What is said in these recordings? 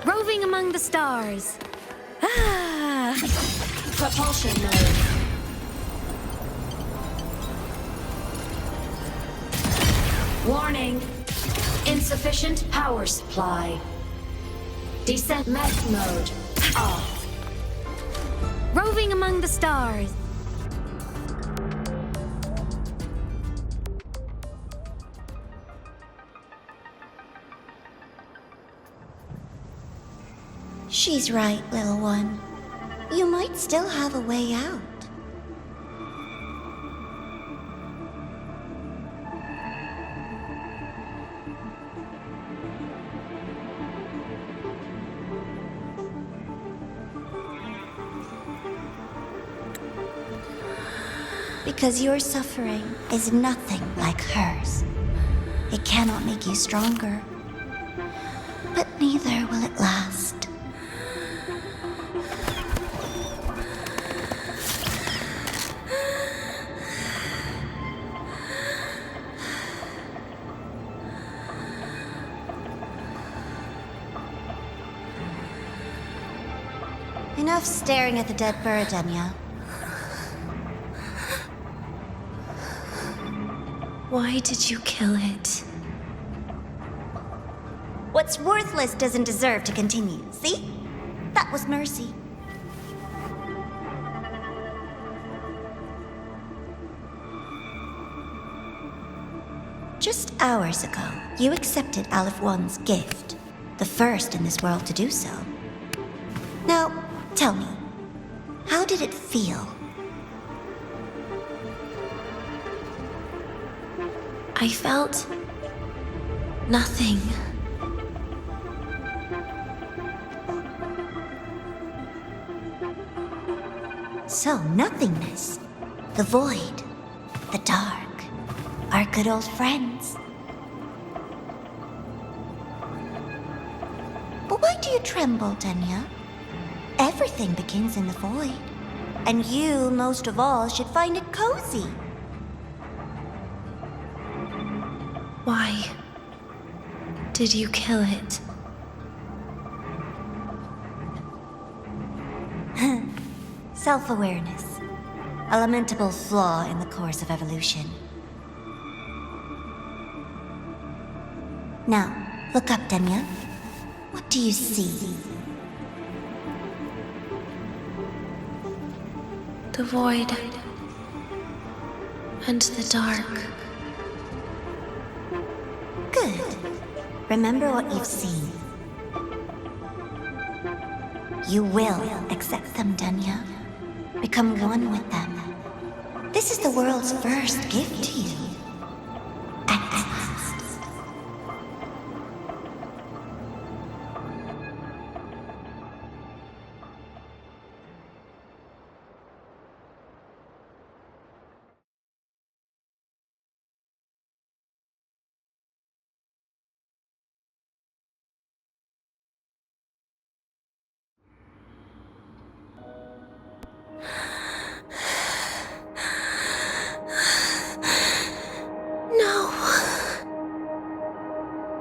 Roving among the stars. Ah! Propulsion mode. Warning. Insufficient power supply. Descent mech mode off. Roving among the stars. She's right, little one. You might still have a way out. Because your suffering is nothing like hers. It cannot make you stronger, but neither will it last. Enough staring at the dead bird, denia. Why did you kill it? What's worthless doesn't deserve to continue, see? That was mercy. Just hours ago, you accepted Aleph One's gift, the first in this world to do so. Now, tell me, how did it feel? I felt nothing. So, nothingness, the void, the dark, our good old friends. But why do you tremble, denia? Everything begins in the void, and you, most of all, should find it cozy. Why did you kill it? Self-awareness, a lamentable flaw in the course of evolution. Now, look up, denia. What do you see? The void and the dark. Good. Remember what you've seen. You will accept them, denia. Become one with them. This is the world's first gift to you.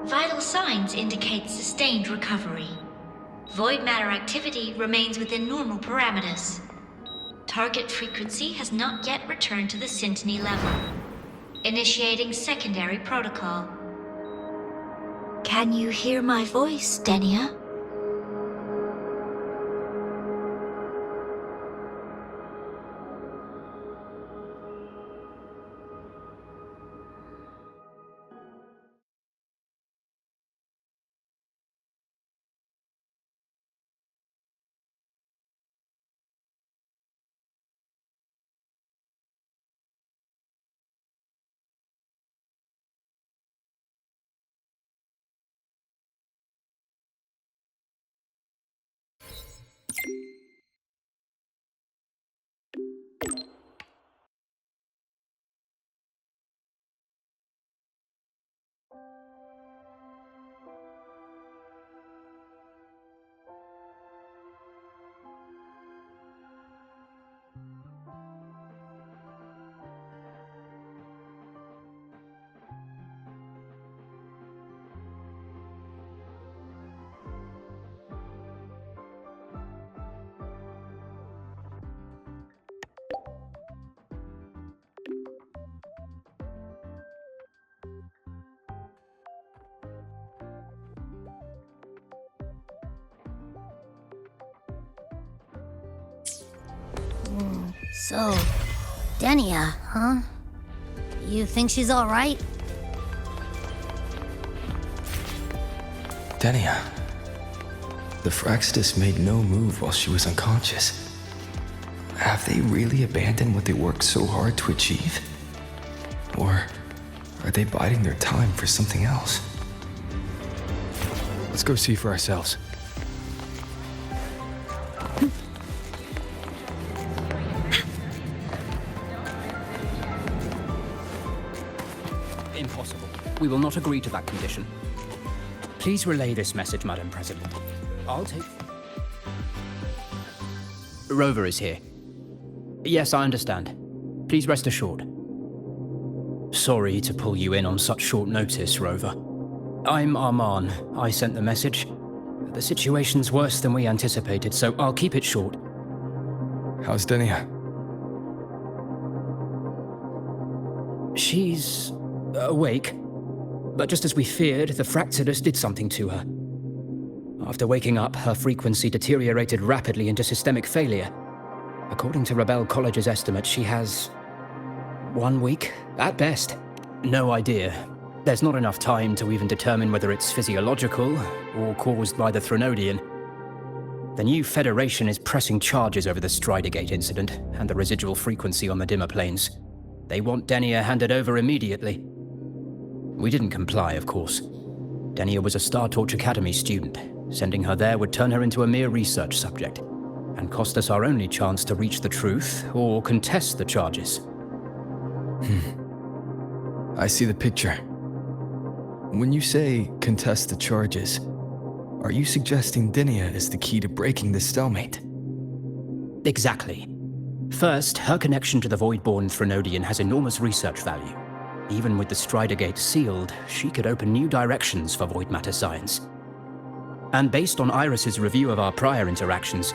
Vital signs indicate sustained recovery. Void matter activity remains within normal parameters. Target frequency has not yet returned to the syntony level. Initiating secondary protocol. Can you hear my voice, denia? So, Denia, huh? You think she's alright? Denia. The Fraxidus made no move while she was unconscious. Have they really abandoned what they worked so hard to achieve? Or are they biding their time for something else? Let's go see for ourselves. Impossible. We will not agree to that condition. Please relay this message, Madam President. I'll take... Rover is here. Yes, I understand. Please rest assured. Sorry to pull you in on such short notice, Rover. I'm Arman. I sent the message. The situation's worse than we anticipated, so I'll keep it short. How's Denia? She's... awake. But just as we feared, the Fraxidus did something to her. After waking up, her frequency deteriorated rapidly into systemic failure. According to Rebel College's estimate, she has 1 week, at best. No idea. There's not enough time to even determine whether it's physiological or caused by the Threnodian. The new Federation is pressing charges over the Stridergate incident and the residual frequency on the dimmer planes. They want Denia handed over immediately. We didn't comply, of course. Denia was a Star Torch Academy student. Sending her there would turn her into a mere research subject, and cost us our only chance to reach the truth or contest the charges. I see the picture. When you say contest the charges, are you suggesting Denia is the key to breaking this stalemate? Exactly. First, her connection to the Voidborn Threnodian has enormous research value. Even with the Stridergate sealed, she could open new directions for void matter science. And based on Iris's review of our prior interactions,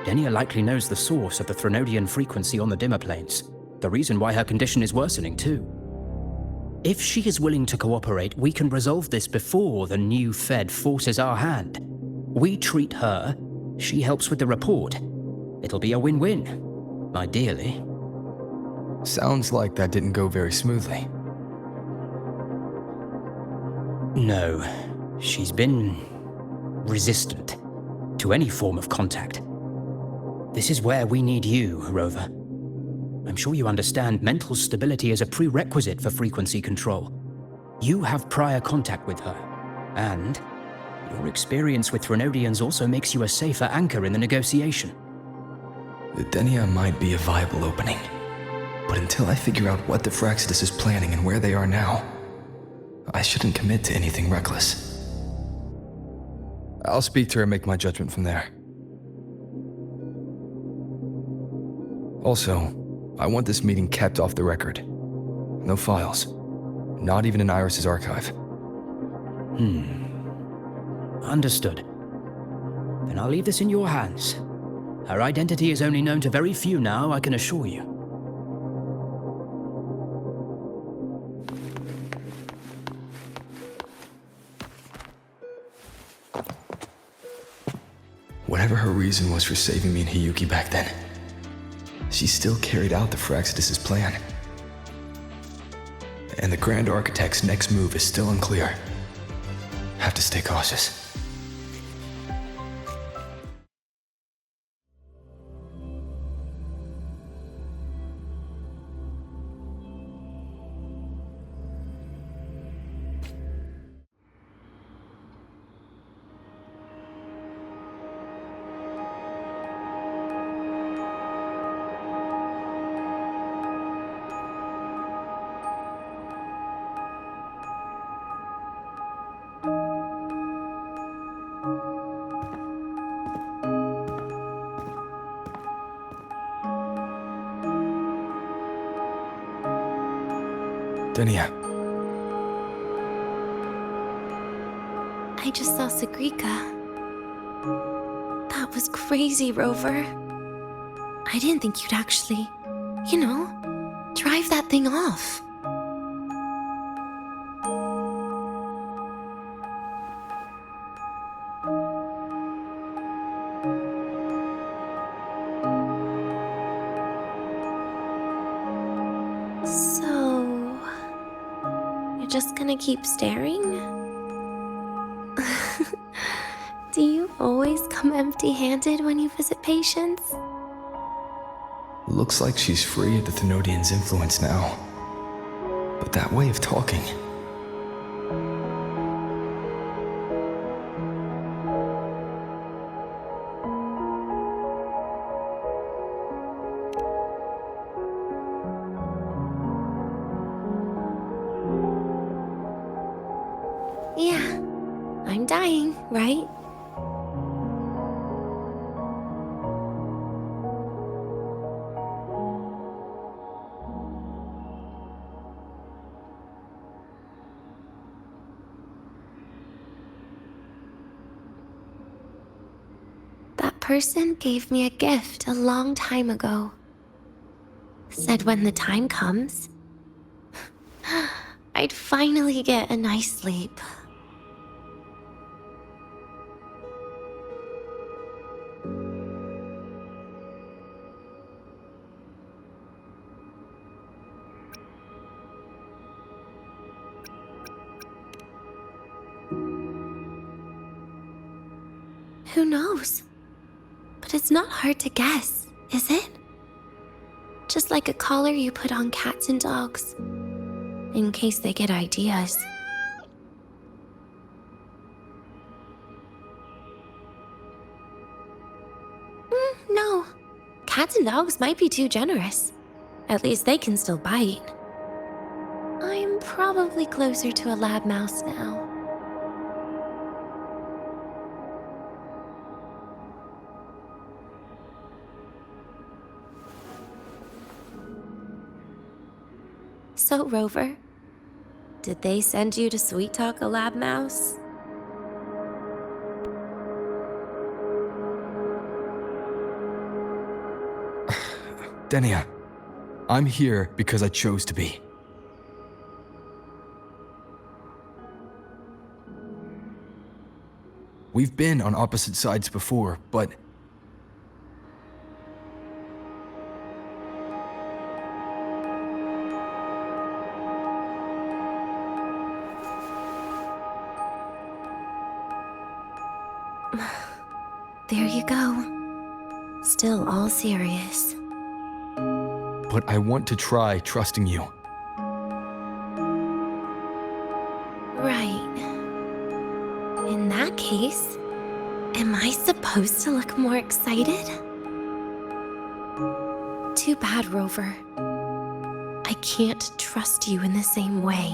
Denia likely knows the source of the Threnodian frequency on the dimmer planes, the reason why her condition is worsening too. If she is willing to cooperate, we can resolve this before the new Fed forces our hand. We treat her, she helps with the report. It'll be a win-win, ideally. Sounds like that didn't go very smoothly. No, she's been resistant to any form of contact. This is where we need you, Rover. I'm sure you understand mental stability is a prerequisite for frequency control. You have prior contact with her, and your experience with Threnodians also makes you a safer anchor in the negotiation. Denia might be a viable opening, but until I figure out what the Fraxidus is planning and where they are now, I shouldn't commit to anything reckless. I'll speak to her and make my judgment from there. Also, I want this meeting kept off the record. No files. Not even in Iris's archive. Understood. Then I'll leave this in your hands. Her identity is only known to very few now, I can assure you. Whatever her reason was for saving me and Hiyuki back then, she still carried out the Fraxidus' plan. And the Grand Architect's next move is still unclear. Have to stay cautious. Denia. I just saw Sagrika. That was crazy, Rover. I didn't think you'd actually, drive that thing off. just gonna keep staring? Do you always come empty-handed when you visit patients? Looks like she's free of the Thenodian's influence now. But that way of talking... Yeah, I'm dying, right? That person gave me a gift a long time ago. Said when the time comes, I'd finally get a nice sleep. Who knows? But it's not hard to guess, is it? Just like a collar you put on cats and dogs, in case they get ideas. No. Cats and dogs might be too generous. At least they can still bite. I'm probably closer to a lab mouse now. So, Rover, did they send you to sweet talk a lab mouse? Denia, I'm here because I chose to be. We've been on opposite sides before, but... There you go. Still all serious. But I want to try trusting you. Right. In that case, am I supposed to look more excited? Too bad, Rover. I can't trust you in the same way.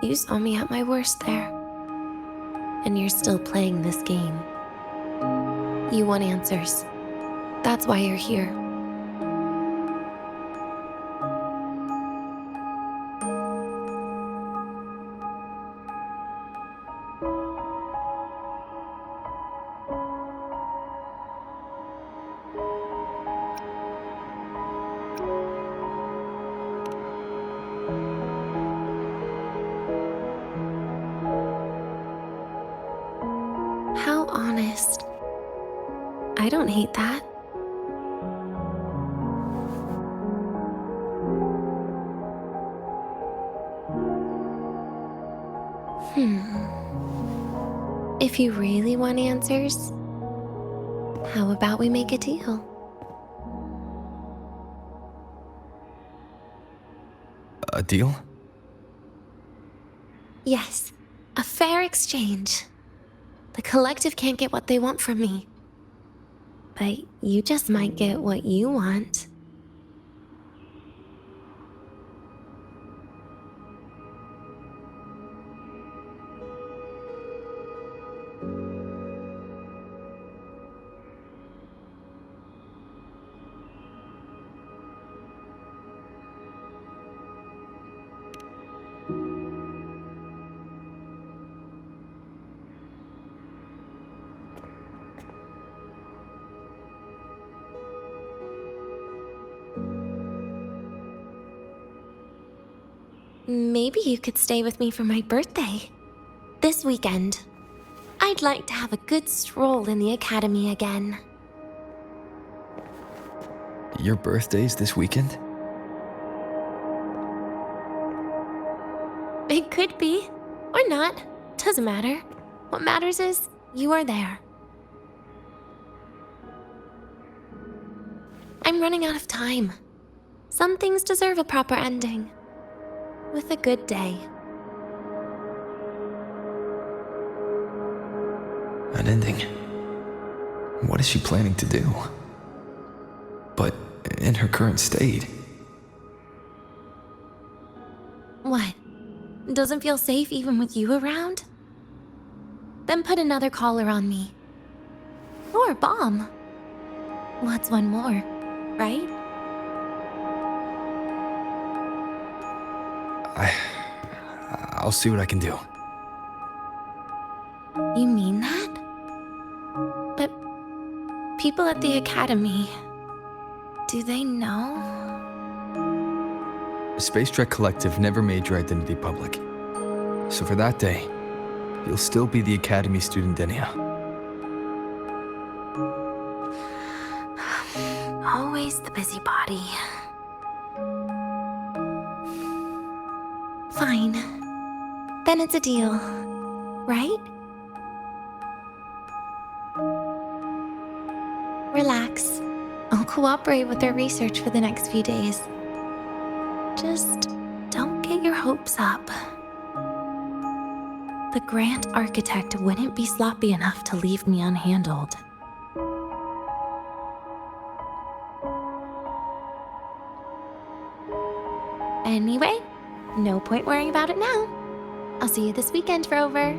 You saw me at my worst there. And you're still playing this game. You want answers. That's why you're here. How honest. I don't hate that. If you really want answers, how about we make a deal? A deal? Yes, a fair exchange. The collective can't get what they want from me. But you just might get what you want. Maybe you could stay with me for my birthday. This weekend. I'd like to have a good stroll in the academy again. Your birthday's this weekend? It could be, or not. Doesn't matter. What matters is you are there. I'm running out of time. Some things deserve a proper ending. With a good day. An ending? What is she planning to do? But in her current state. What? Doesn't feel safe even with you around? Then put another collar on me. Or a bomb. What's one more, right? I'll see what I can do. You mean that? But people at the academy, do they know? Space Trek Collective never made your identity public. So for that day, you'll still be the Academy student Denia. Always the busybody. Fine. Then it's a deal, right? Relax. I'll cooperate with their research for the next few days. Just don't get your hopes up. The Grand Architect wouldn't be sloppy enough to leave me unhandled. Anyway, no point worrying about it now. I'll see you this weekend, Rover.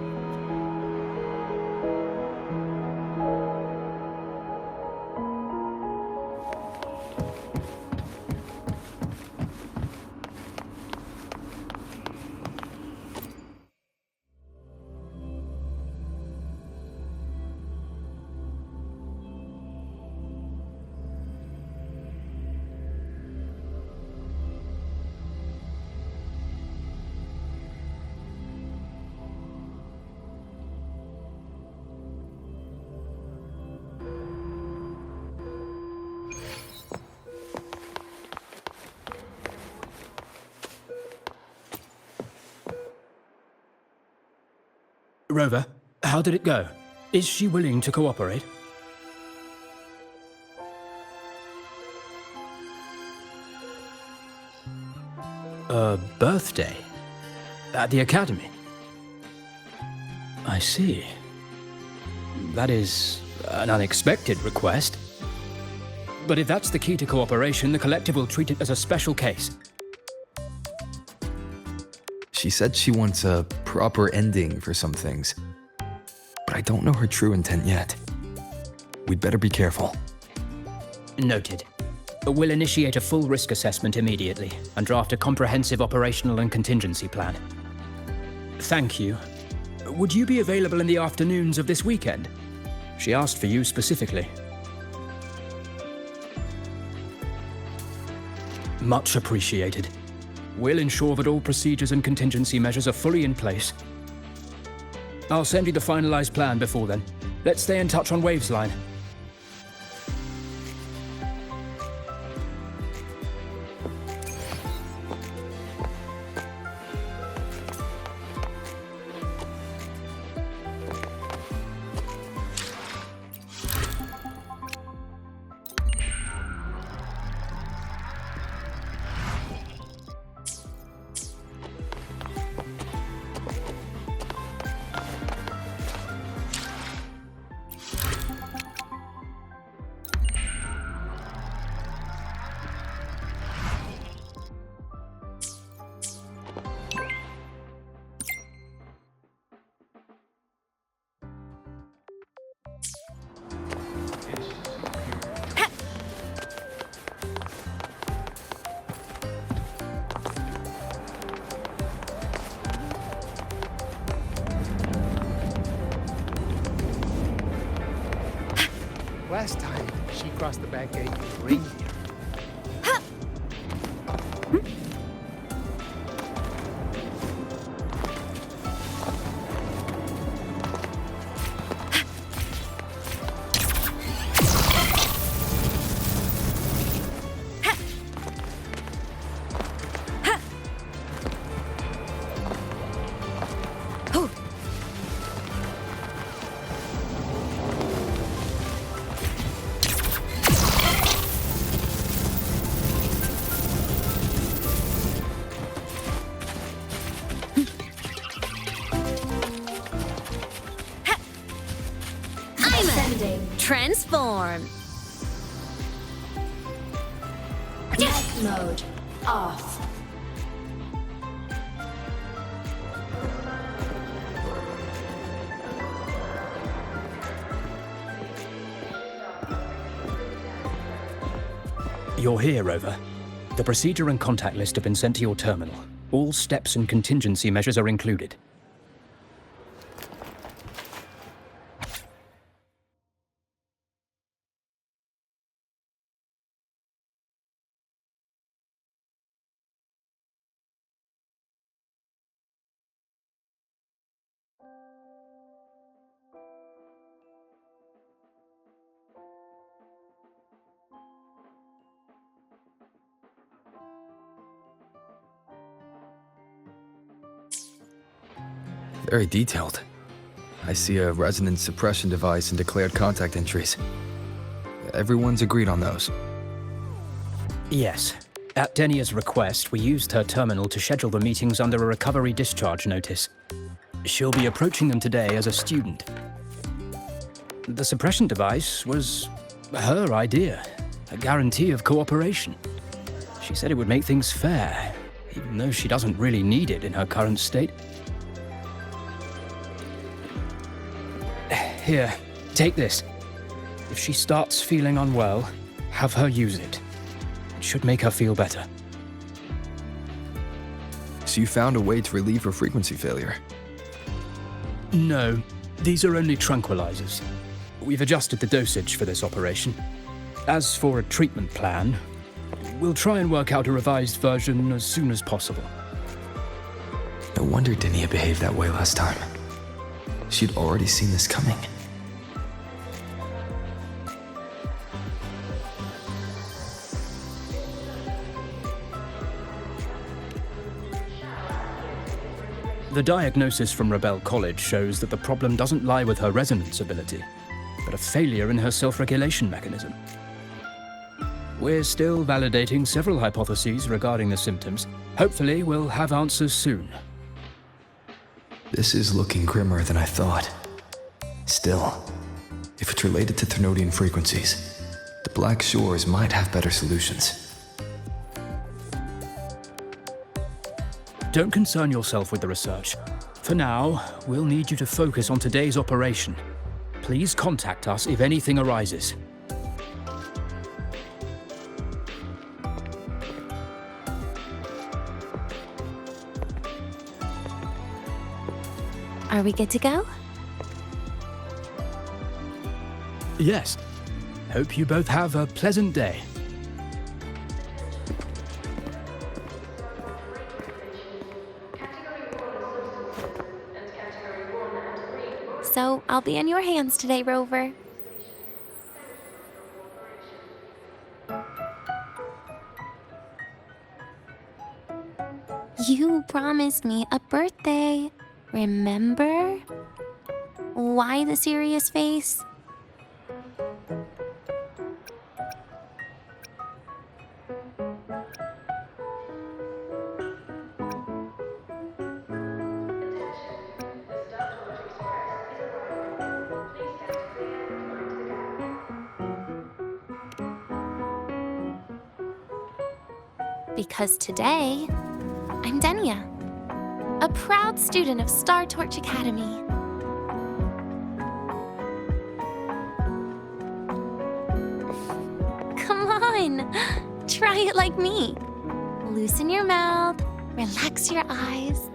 Rover, how did it go? Is she willing to cooperate? A birthday? At the academy? I see. That is an unexpected request. But if that's the key to cooperation, the collective will treat it as a special case. She said she wants a proper ending for some things. But I don't know her true intent yet. We'd better be careful. Noted. We'll initiate a full risk assessment immediately and draft a comprehensive operational and contingency plan. Thank you. Would you be available in the afternoons of this weekend? She asked for you specifically. Much appreciated. We'll ensure that all procedures and contingency measures are fully in place. I'll send you the finalized plan before then. Let's stay in touch on Waves line. Last time, she crossed the back gate with reindeer. Transform! Mech mode off. You're here, Rover. The procedure and contact list have been sent to your terminal. All steps and contingency measures are included. Very detailed. I see a resonance suppression device and declared contact entries. Everyone's agreed on those. Yes. At Denia's request, we used her terminal to schedule the meetings under a recovery discharge notice. She'll be approaching them today as a student. The suppression device was her idea, a guarantee of cooperation. She said it would make things fair, even though she doesn't really need it in her current state. Here, take this. If she starts feeling unwell, have her use it. It should make her feel better. So you found a way to relieve her frequency failure? No, these are only tranquilizers. We've adjusted the dosage for this operation. As for a treatment plan, we'll try and work out a revised version as soon as possible. No wonder Denia behaved that way last time. She'd already seen this coming. The diagnosis from Rebel College shows that the problem doesn't lie with her resonance ability, but a failure in her self-regulation mechanism. We're still validating several hypotheses regarding the symptoms. Hopefully, we'll have answers soon. This is looking grimmer than I thought. Still, if it's related to Thernoidian frequencies, the Black Shores might have better solutions. Don't concern yourself with the research. For now, we'll need you to focus on today's operation. Please contact us if anything arises. Are we good to go? Yes. Hope you both have a pleasant day. So, I'll be in your hands today, Rover. You promised me a birthday, remember? Why the serious face? Because today, I'm Denia, a proud student of Star Torch Academy. Come on, try it like me. Loosen your mouth, relax your eyes.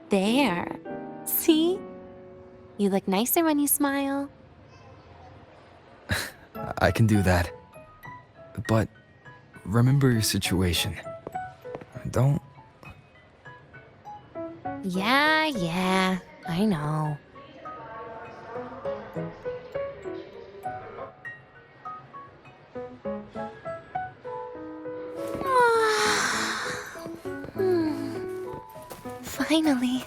There. See? You look nicer when you smile. I can do that. But remember your situation. Don't... Yeah, I know. Finally,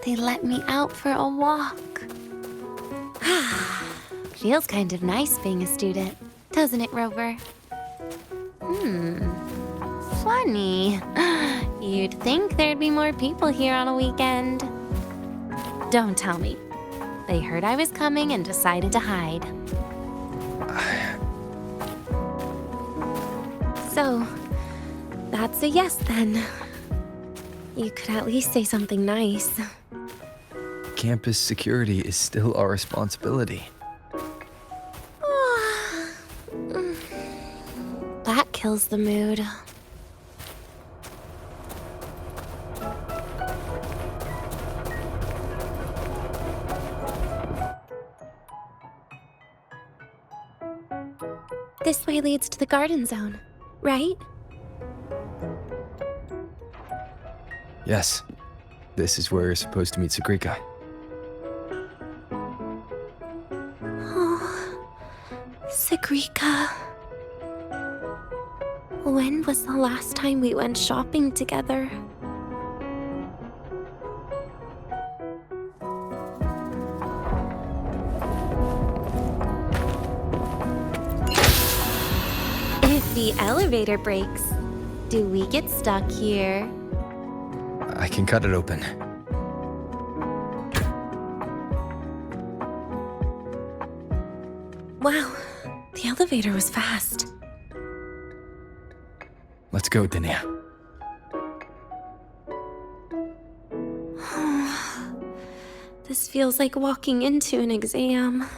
they let me out for a walk. Feels kind of nice being a student, doesn't it, Rover? Funny. funny. You'd think there'd be more people here on a weekend. Don't tell me. They heard I was coming and decided to hide. So, that's a yes then. You could at least say something nice. Campus security is still our responsibility. That kills the mood. This way leads to the garden zone, right? Yes. This is where you're supposed to meet Sagrika. Oh, Sagrika. When was the last time we went shopping together? If the elevator breaks, do we get stuck here? I can cut it open. Wow, the elevator was fast. Let's go, Denia. This feels like walking into an exam.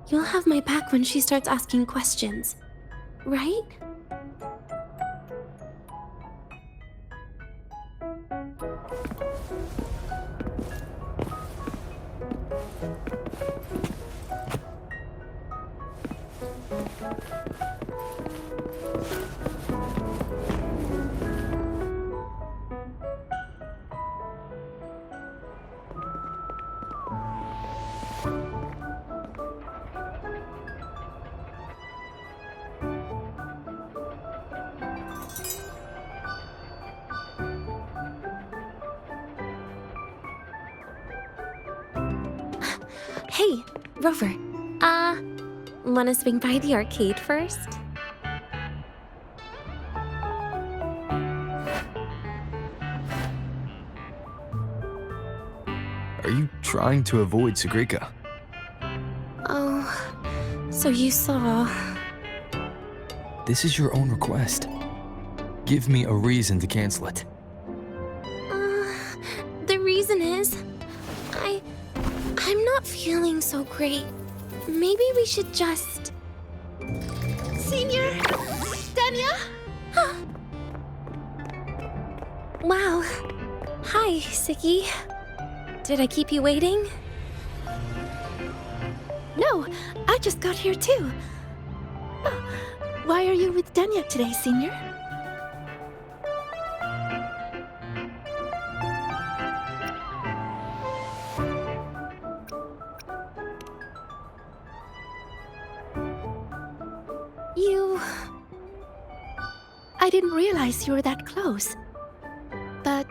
You'll have my back when she starts asking questions, right? Hey, Rover. Wanna swing by the arcade first? Are you trying to avoid Sagrika? Oh, so you saw... This is your own request. Give me a reason to cancel it. The reason is... I'm not feeling so great. Maybe we should just... Senior? Denia? Wow. Hi, Siggy. Did I keep you waiting? No, I just got here too. Why are you with Denia today, Senior? I didn't realize you were that close. But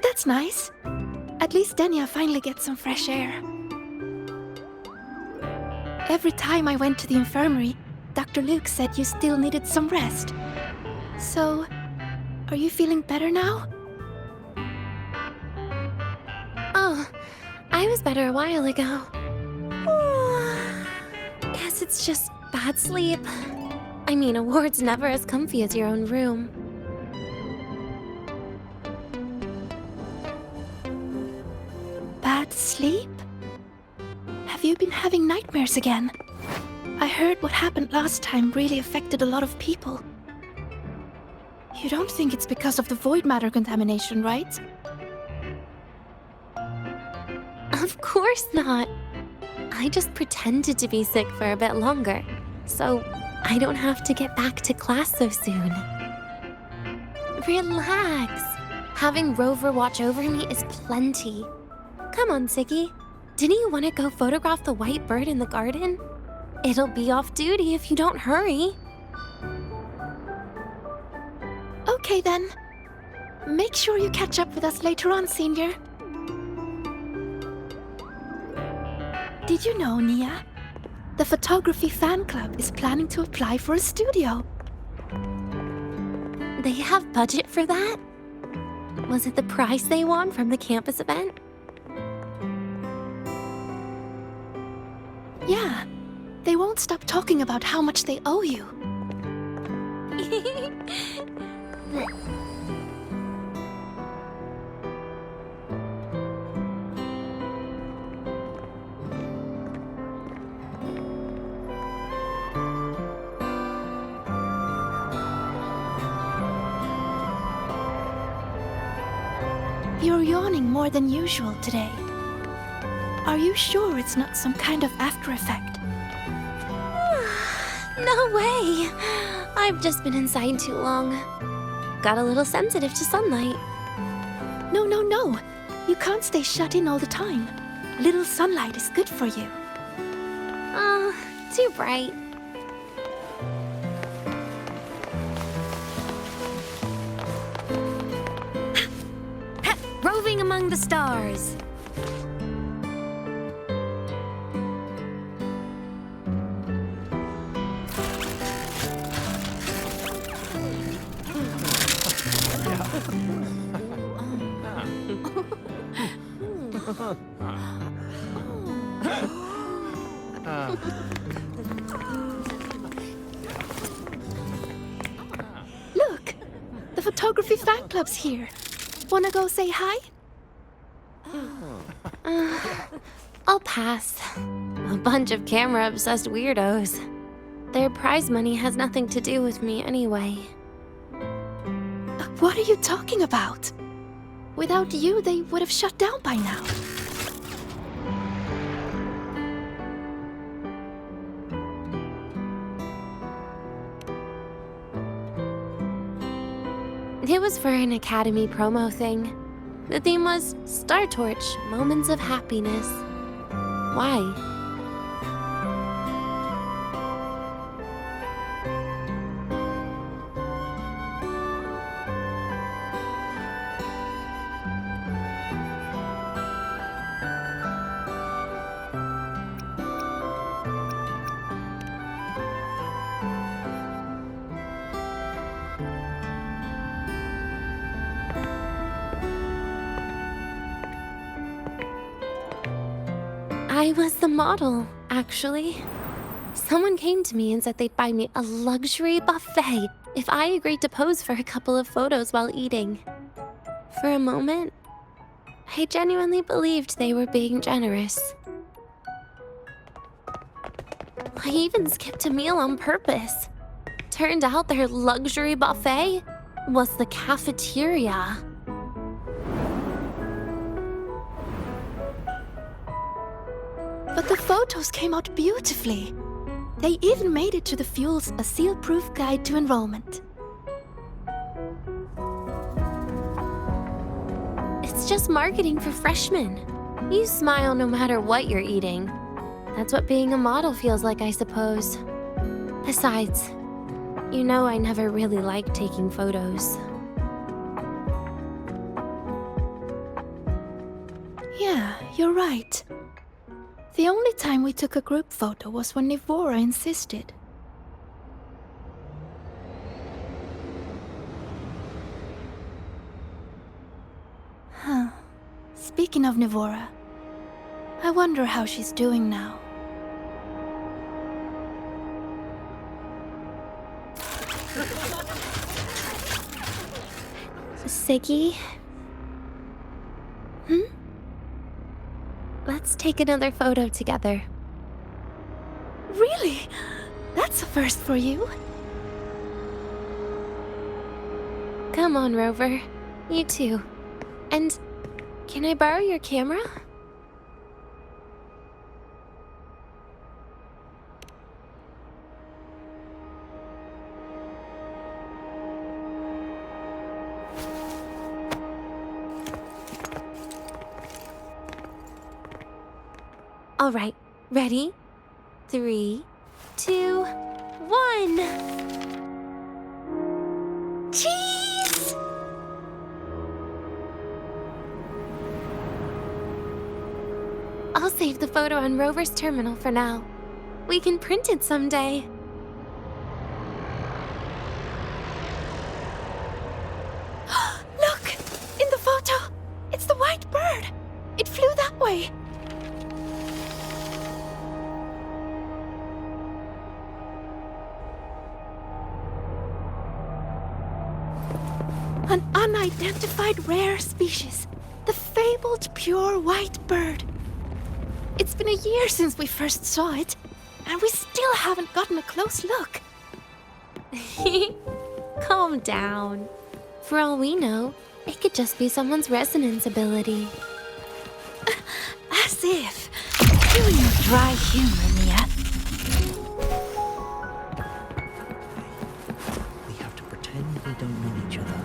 that's nice. At least Denia finally gets some fresh air. Every time I went to the infirmary, Dr. Luke said you still needed some rest. So, are you feeling better now? Oh, I was better a while ago. Guess it's just bad sleep. I mean, a ward's never as comfy as your own room. Bad sleep? Have you been having nightmares again? I heard what happened last time really affected a lot of people. You don't think it's because of the void matter contamination, right? Of course not. I just pretended to be sick for a bit longer, so I don't have to get back to class so soon. Relax. Having Rover watch over me is plenty. Come on, Siggy. Didn't you want to go photograph the white bird in the garden? It'll be off duty if you don't hurry. Okay then. Make sure you catch up with us later on, Senior. Did you know, Nia? The photography fan club is planning to apply for a studio. They have budget for that? Was it the prize they won from the campus event? Yeah, they won't stop talking about how much they owe you. You're yawning more than usual today. Are you sure it's not some kind of after effect? No way! I've just been inside too long. Got a little sensitive to sunlight. No, no, no. You can't stay shut in all the time. Little sunlight is good for you. Oh, too bright. Roving among the stars. Look! The photography fan club's here. Wanna go say hi? I'll pass. A bunch of camera-obsessed weirdos. Their prize money has nothing to do with me anyway. What are you talking about? Without you, they would have shut down by now. It was for an Academy promo thing. The theme was Star Torch, Moments of Happiness. Why? I was the model, actually. Someone came to me and said they'd buy me a luxury buffet if I agreed to pose for a couple of photos while eating. For a moment, I genuinely believed they were being generous. I even skipped a meal on purpose. Turned out their luxury buffet was the cafeteria. But the photos came out beautifully. They even made it to the Fuel's A Seal-Proof Guide to Enrollment. It's just marketing for freshmen. You smile no matter what you're eating. That's what being a model feels like, I suppose. Besides, you know I never really liked taking photos. Yeah, you're right. The only time we took a group photo was when Nivora insisted. Huh. Speaking of Nivora, I wonder how she's doing now. Siggy? Let's take another photo together. Really? That's a first for you. Come on, Rover. You too. And can I borrow your camera? All right, ready? 3, 2, 1. Cheese! I'll save the photo on Rover's terminal for now. We can print it someday. flew that way. An unidentified rare species. The fabled pure white bird. It's been a year since we first saw it, and we still haven't gotten a close look. Calm down. For all we know, it could just be someone's resonance ability. As if. You and your dry humor, Mia. We have to pretend we don't know each other.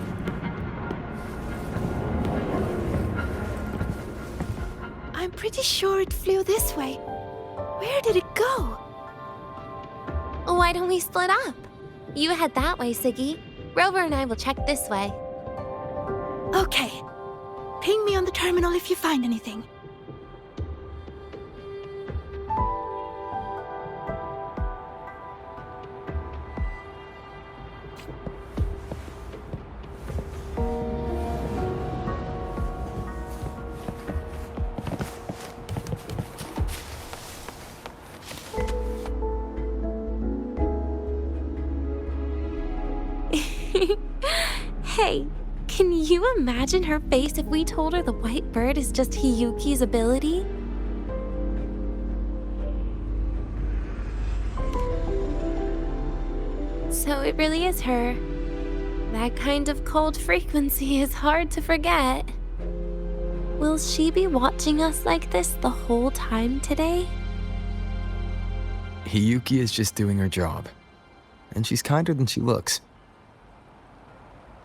I'm pretty sure it flew this way. Where did it go? Why don't we split up? You head that way, Siggy. Rover and I will check this way. Okay. Ping me on the terminal if you find anything. Hey, can you imagine her face if we told her the white bird is just Hiyuki's ability? So it really is her. That kind of cold frequency is hard to forget. Will she be watching us like this the whole time today? Hiyuki is just doing her job. And she's kinder than she looks.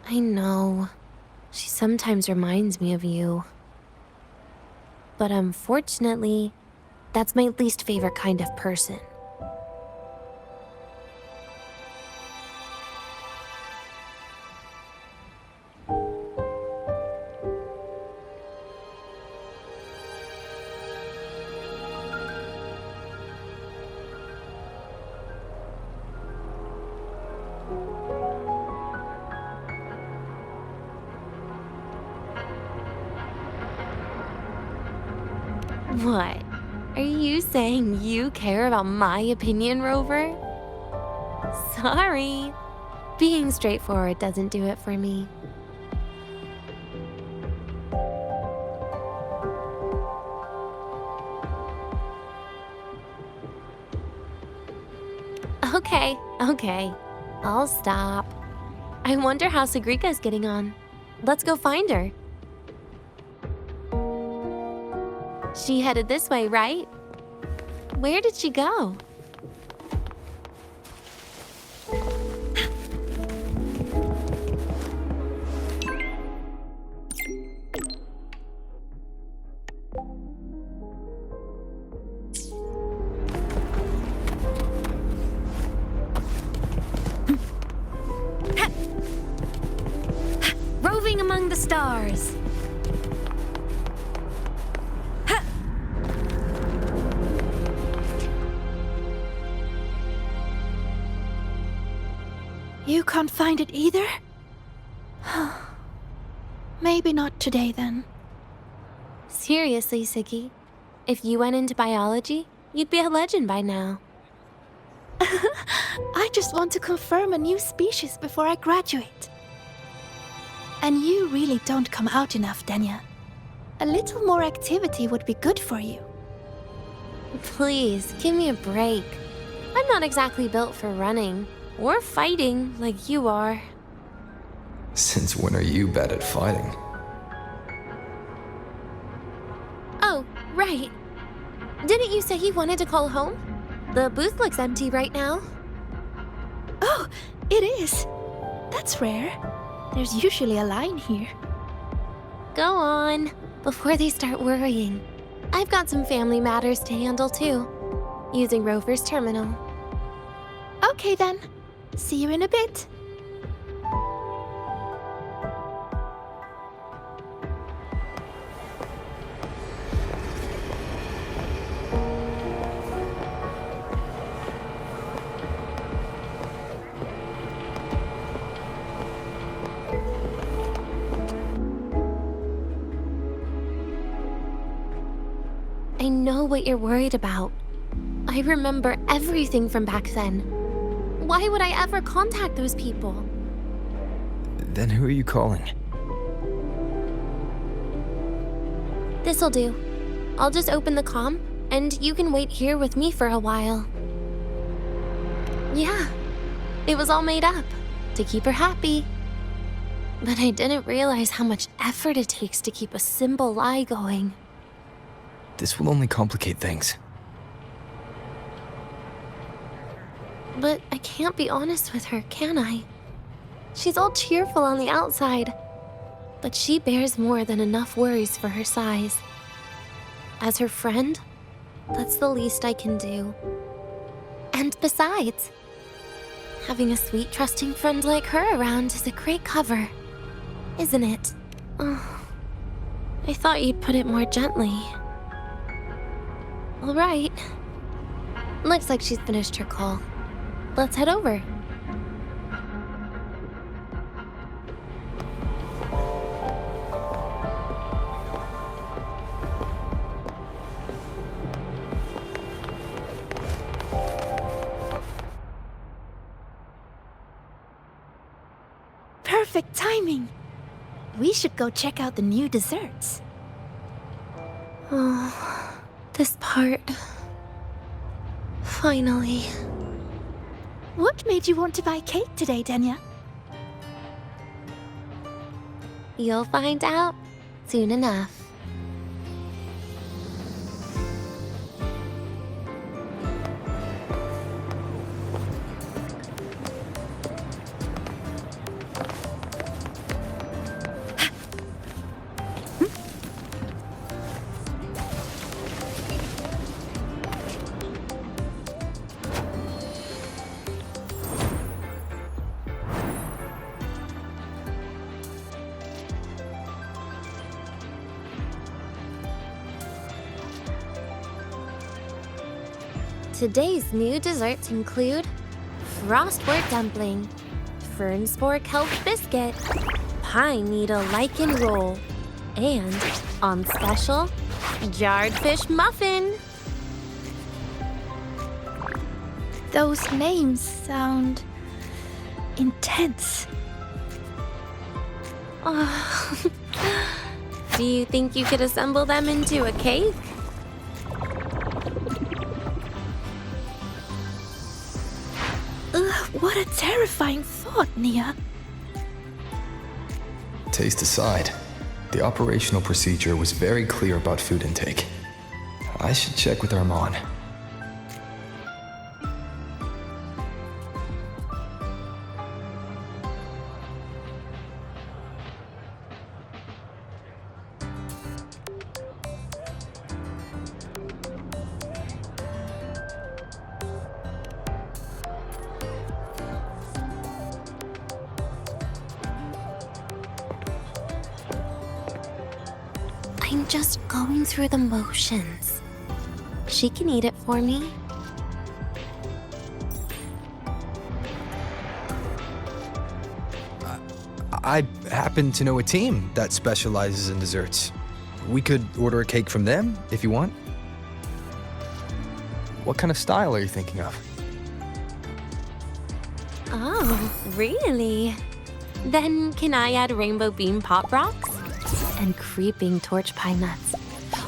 I know. She sometimes reminds me of you. But unfortunately, that's my least favorite kind of person. What? Are you saying you care about my opinion, Rover? Sorry. Being straightforward doesn't do it for me. Okay. I'll stop. I wonder how Sagrika's getting on. Let's go find her. She headed this way, right? Where did she go? Roving among the stars. You can't find it either? Maybe not today, then. Seriously, Siggy. If you went into biology, you'd be a legend by now. I just want to confirm a new species before I graduate. And you really don't come out enough, Denia. A little more activity would be good for you. Please, give me a break. I'm not exactly built for running. Or fighting, like you are. Since when are you bad at fighting? Oh, right. Didn't you say you wanted to call home? The booth looks empty right now. Oh, it is. That's rare. There's usually a line here. Go on, before they start worrying. I've got some family matters to handle too, using Rover's terminal. Okay then. See you in a bit. I know what you're worried about. I remember everything from back then. Why would I ever contact those people? Then who are you calling? This'll do. I'll just open the comm, and you can wait here with me for a while. Yeah, it was all made up to keep her happy. But I didn't realize how much effort it takes to keep a simple lie going. This will only complicate things. But I can't be honest with her, can I? She's all cheerful on the outside, but she bears more than enough worries for her size. As her friend, that's the least I can do. And besides, having a sweet, trusting friend like her around is a great cover, isn't it? Oh, I thought you'd put it more gently. All right. Looks like she's finished her call. Let's head over. Perfect timing. We should go check out the new desserts. Oh, this part. Finally. What made you want to buy cake today, Denia? You'll find out soon enough. Today's new desserts include frostwort dumpling, fern spore kelp biscuit, pine needle lichen roll, and, on special, jarred fish muffin. Those names sound intense. Oh. Do you think you could assemble them into a cake? What a terrifying thought, Nia. Taste aside, the operational procedure was very clear about food intake. I should check with Armand. I'm just going through the motions. She can eat it for me. I happen to know a team that specializes in desserts. We could order a cake from them if you want. What kind of style are you thinking of? Oh, really? Then can I add rainbow bean pop rocks? And creeping torch pine nuts.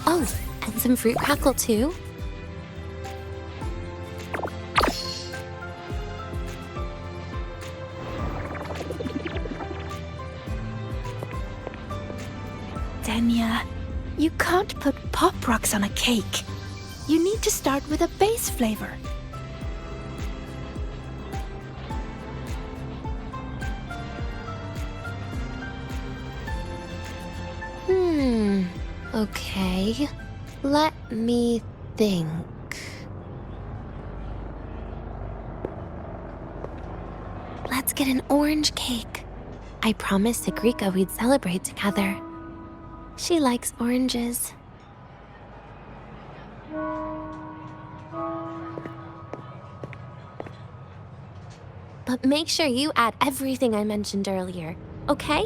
Oh, and some fruit crackle too? Denia, you can't put pop rocks on a cake. You need to start with a base flavor. Okay. Let me think. Let's get an orange cake. I promised Sigrika we'd celebrate together. She likes oranges. But make sure you add everything I mentioned earlier, okay?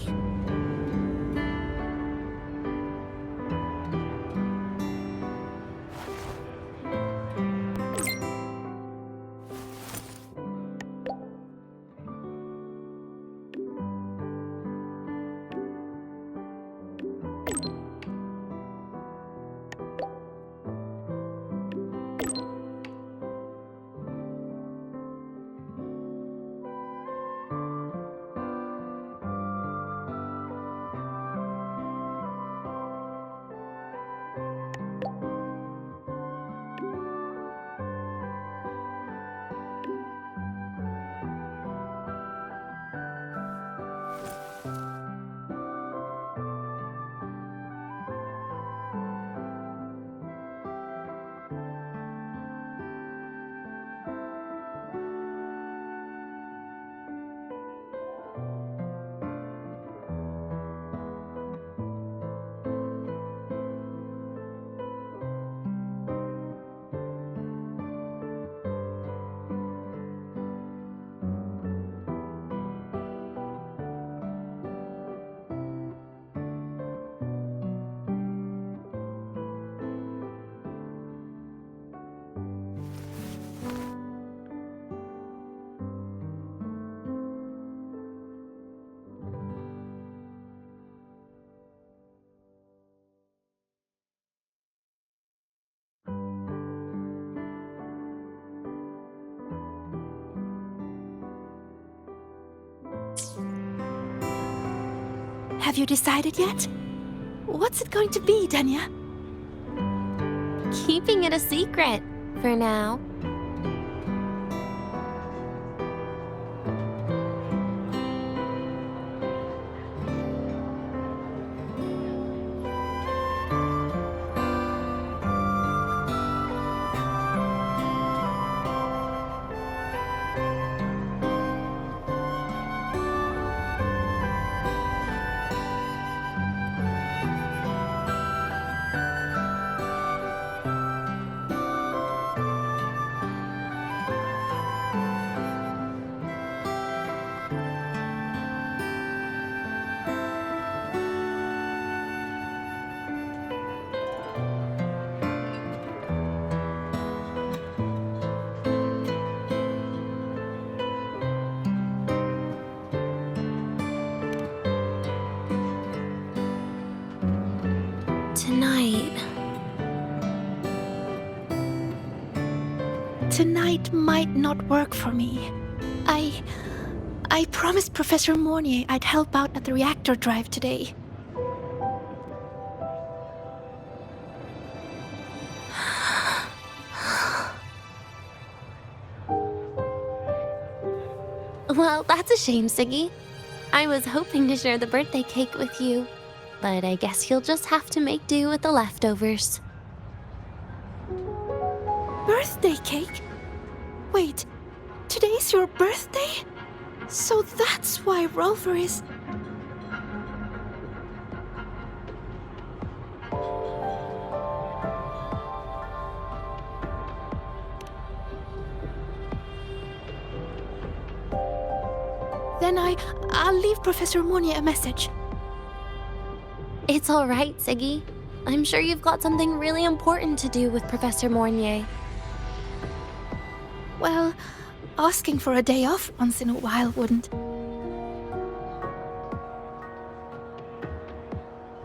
Have you decided yet? What's it going to be, Denia? Keeping it a secret for now. Tonight might not work for me. I promised Professor Mornier I'd help out at the reactor drive today. Well, that's a shame, Siggy. I was hoping to share the birthday cake with you, but I guess you'll just have to make do with the leftovers. Birthday cake? Wait, today's your birthday? So that's why Rover is... Then I'll leave Professor Mornier a message. It's all right, Siggy. I'm sure you've got something really important to do with Professor Mornier. Well, asking for a day off once in a while wouldn't.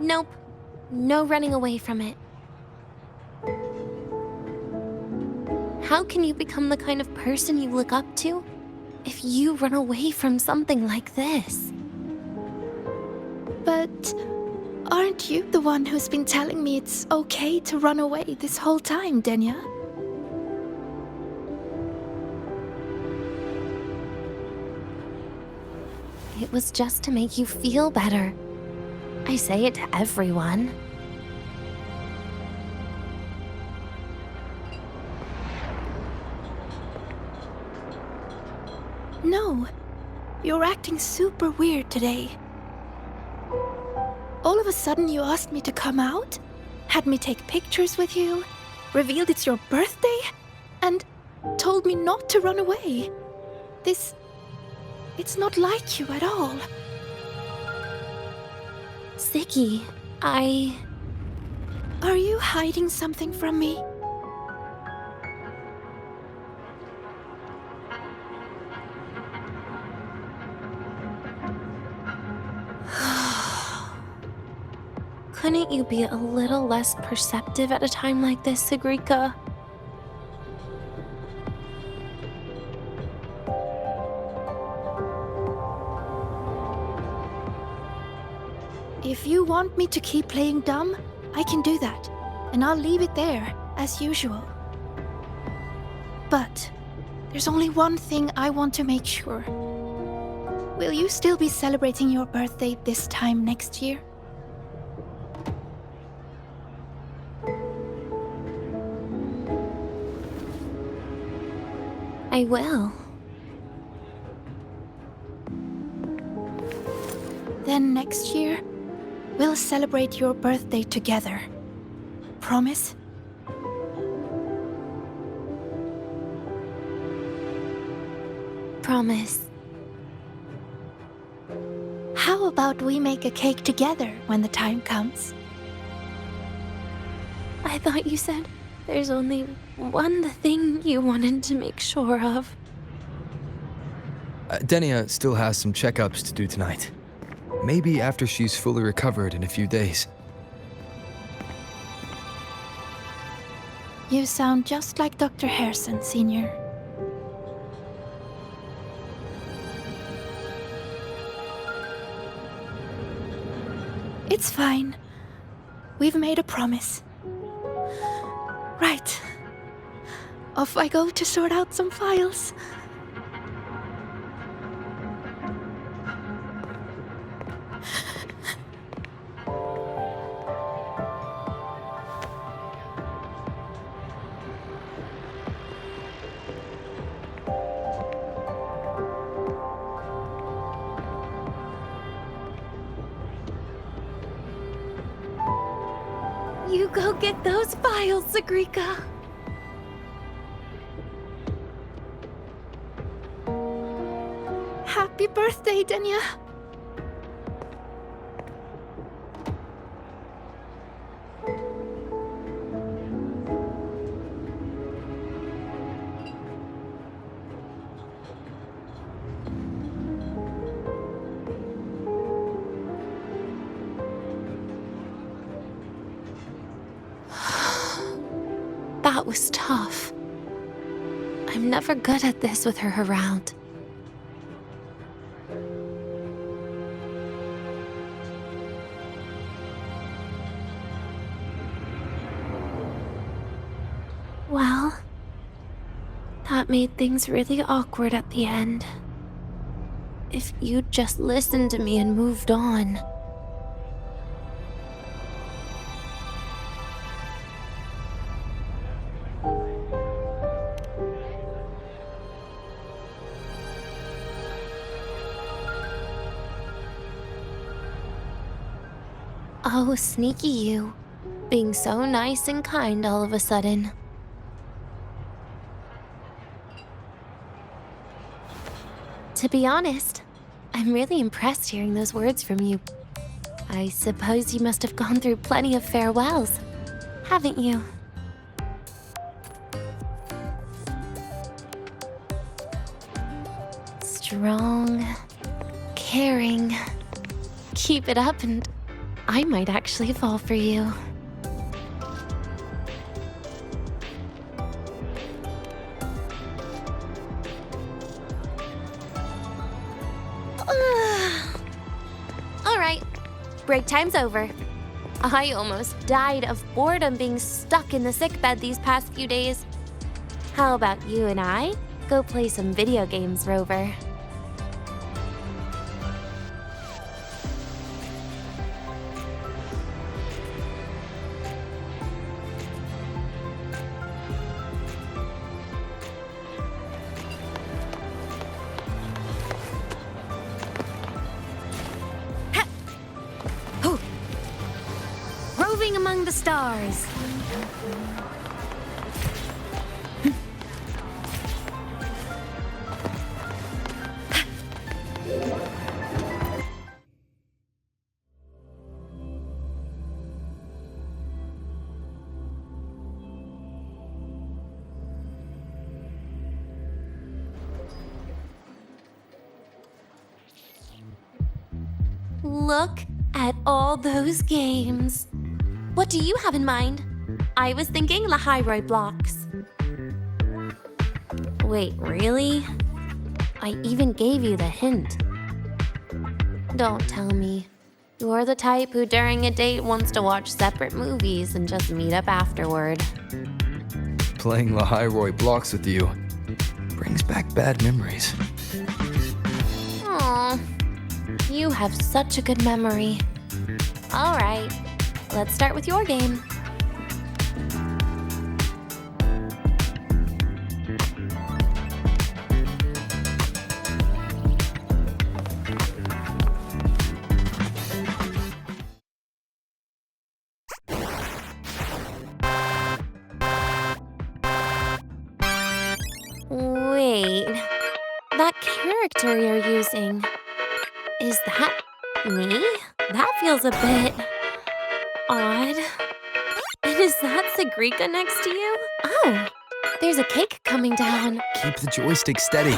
Nope. No running away from it. How can you become the kind of person you look up to if you run away from something like this? But aren't you the one who's been telling me it's okay to run away this whole time, Denia? It was just to make you feel better. I say it to everyone. No, you're acting super weird today. All of a sudden you asked me to come out, had me take pictures with you, revealed it's your birthday, and told me not to run away. It's not like you at all. Siggy, Are you hiding something from me? Couldn't you be a little less perceptive at a time like this, Sigrika? If you want me to keep playing dumb, I can do that, and I'll leave it there, as usual. But there's only one thing I want to make sure. Will you still be celebrating your birthday this time next year? I will. Then next year, we'll celebrate your birthday together. Promise? Promise. How about we make a cake together when the time comes? I thought you said there's only one thing you wanted to make sure of. Denia still has some checkups to do tonight. Maybe after she's fully recovered in a few days. You sound just like Dr. Harrison, Senior. It's fine. We've made a promise. Right. Off I go to sort out some files. You go get those files, Sagrika. Happy birthday, Denia. That was tough. I'm never good at this with her around. Well, that made things really awkward at the end. If you'd just listened to me and moved on. Oh, sneaky you. Being so nice and kind all of a sudden. To be honest, I'm really impressed hearing those words from you. I suppose you must have gone through plenty of farewells, haven't you? Strong, caring. Keep it up and I might actually fall for you. Alright, break time's over. I almost died of boredom being stuck in the sickbed these past few days. How about you and I go play some video games, Rover? Roving among the stars. Look at all those games. What do you have in mind? I was thinking Lahairoi blocks. Wait, really? I even gave you the hint. Don't tell me. You're the type who during a date wants to watch separate movies and just meet up afterward. Playing Lahairoi blocks with you brings back bad memories. Aw, you have such a good memory. All right, let's start with your game. Wait, that character you're using, is that me? That feels a bit odd. And is that Sagrika next to you? Oh, there's a cake coming down. Keep the joystick steady.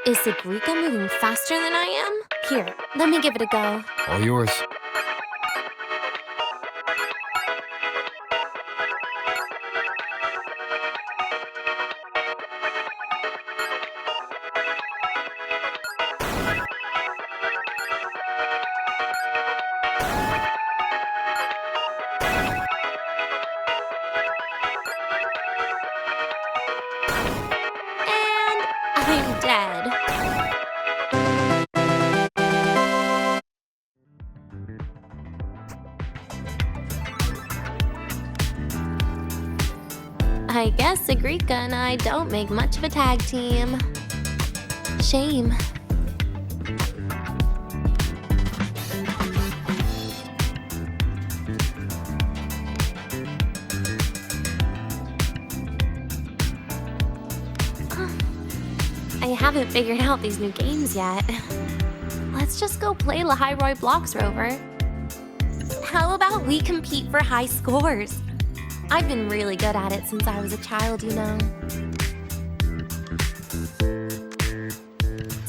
Is Sagrika moving faster than I am? Here, let me give it a go. All yours. I'm dead. I guess Agrika and I don't make much of a tag team. Shame. I haven't figured out these new games yet. Let's just go play Lahiroi Blocks, Rover. How about we compete for high scores? I've been really good at it since I was a child, you know.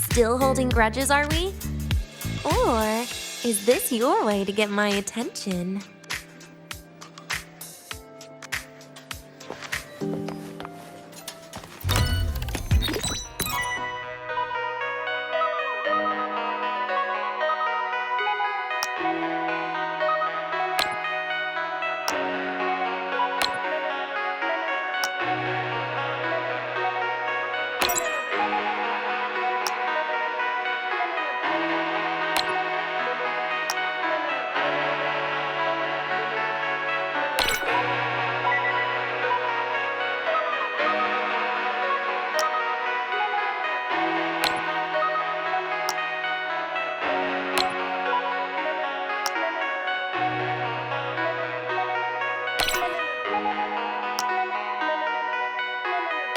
Still holding grudges, are we? Or is this your way to get my attention?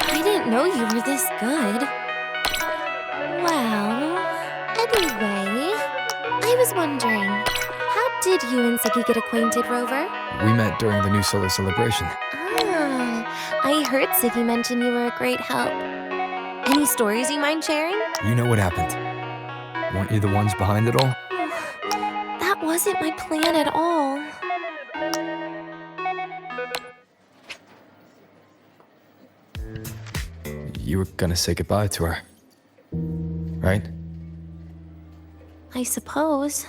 I didn't know you were this good. Well, anyway, I was wondering, how did you and Siki get acquainted, Rover? We met during the New Solar Celebration. Ah, I heard Siki mention you were a great help. Any stories you mind sharing? You know what happened. Weren't you the ones behind it all? That wasn't my plan at all. You were gonna say goodbye to her, right? I suppose.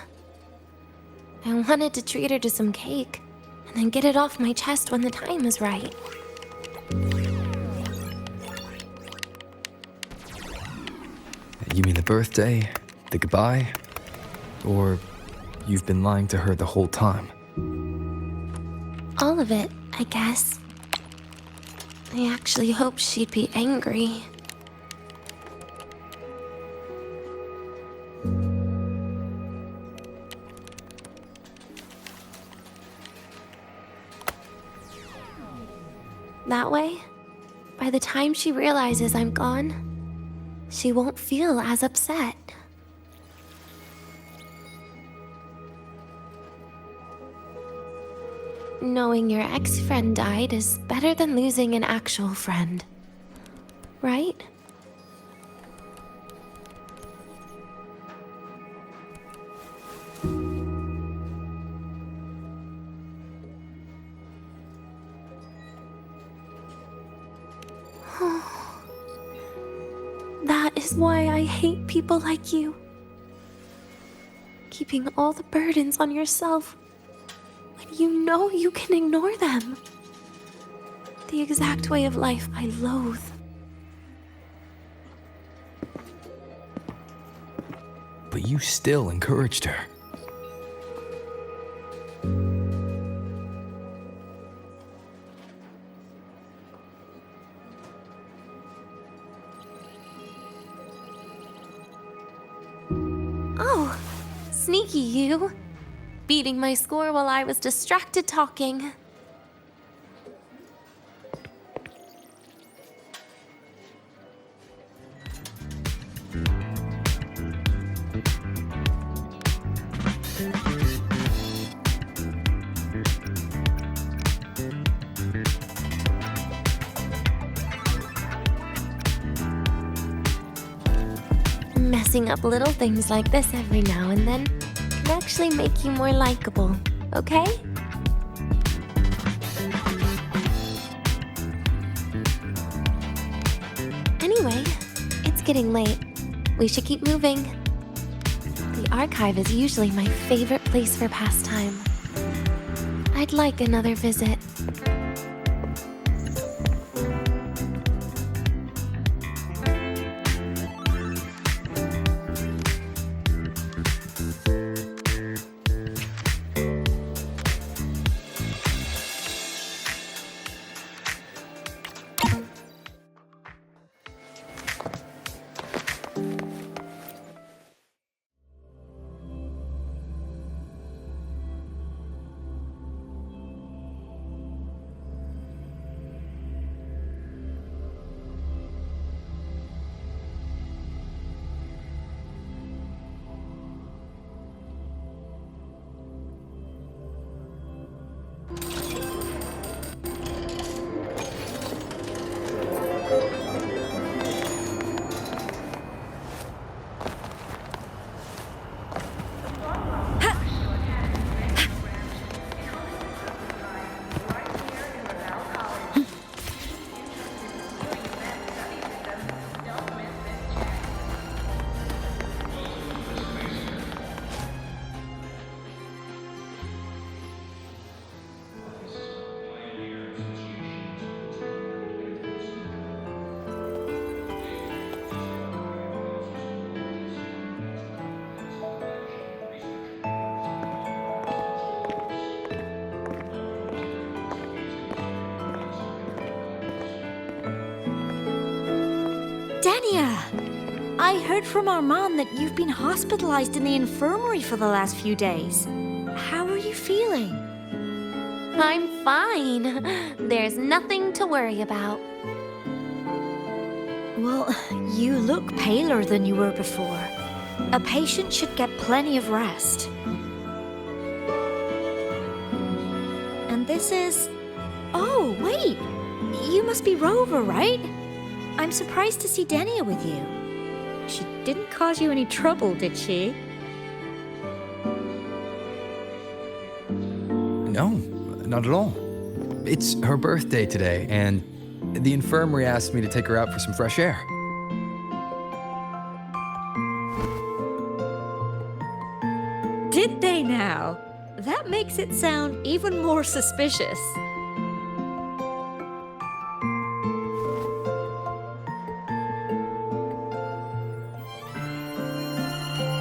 I wanted to treat her to some cake, and then get it off my chest when the time is right. You mean the birthday, the goodbye, or you've been lying to her the whole time? All of it, I guess. I actually hoped she'd be angry. That way, by the time she realizes I'm gone, she won't feel as upset. Knowing your ex-friend died is better than losing an actual friend, right? That is why I hate people like you. Keeping all the burdens on yourself when you know you can ignore them. The exact way of life I loathe. But you still encouraged her. Oh, sneaky you. Beating my score while I was distracted talking. Messing up little things like this every now and then can actually make you more likable, okay? Anyway, it's getting late. We should keep moving. The archive is usually my favorite place for pastime. I'd like another visit. Denia! I heard from Armand that you've been hospitalized in the infirmary for the last few days. How are you feeling? I'm fine. There's nothing to worry about. Well, you look paler than you were before. A patient should get plenty of rest. And this is... Oh, wait! You must be Rover, right? I'm surprised to see Denia with you. She didn't cause you any trouble, did she? No, not at all. It's her birthday today, and the infirmary asked me to take her out for some fresh air. Did they now? That makes it sound even more suspicious.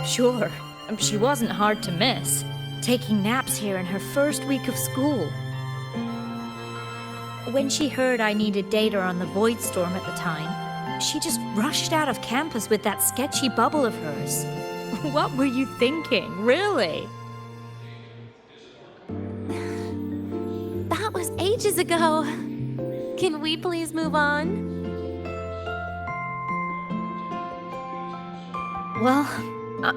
Sure, she wasn't hard to miss, taking naps here in her first week of school. When she heard I needed data on the Void Storm at the time, she just rushed out of campus with that sketchy bubble of hers. What were you thinking, really? That was ages ago. Can we please move on? Well,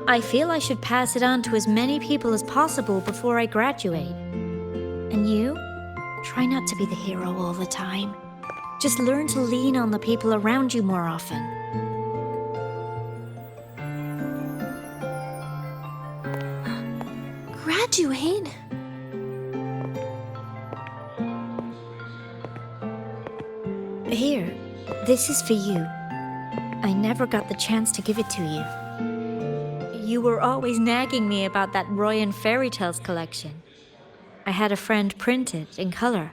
I feel I should pass it on to as many people as possible before I graduate. And you? Try not to be the hero all the time. Just learn to lean on the people around you more often. Graduate? Here, this is for you. I never got the chance to give it to you. You were always nagging me about that Roy and Fairy Tales collection. I had a friend print it in color.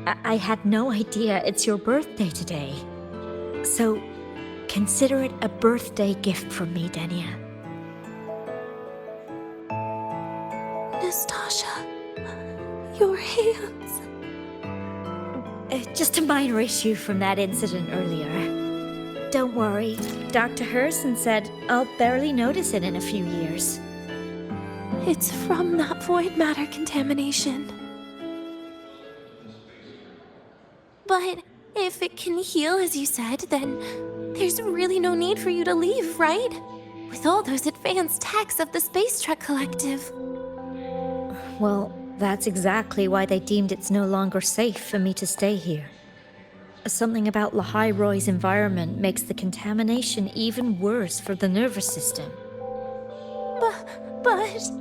I had no idea it's your birthday today. So, consider it a birthday gift from me, Denia. Nastasha, your hands. Just a minor issue from that incident earlier. Don't worry, Dr. Herson said I'll barely notice it in a few years. It's from that void matter contamination. But if it can heal, as you said, then there's really no need for you to leave, right? With all those advanced techs of the Space Trek Collective. Well, that's exactly why they deemed it's no longer safe for me to stay here. Something about Lahai Roy's environment makes the contamination even worse for the nervous system. But...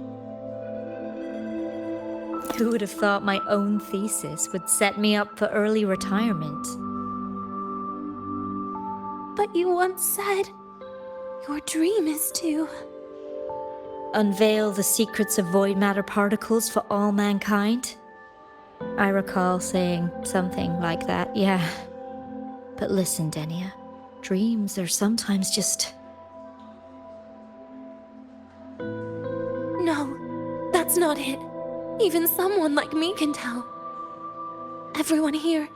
Who would have thought my own thesis would set me up for early retirement? But you once said your dream is to... unveil the secrets of void matter particles for all mankind? I recall saying something like that, yeah. But listen, Denia, dreams are sometimes just... No, that's not it. Even someone like me can tell. Everyone here...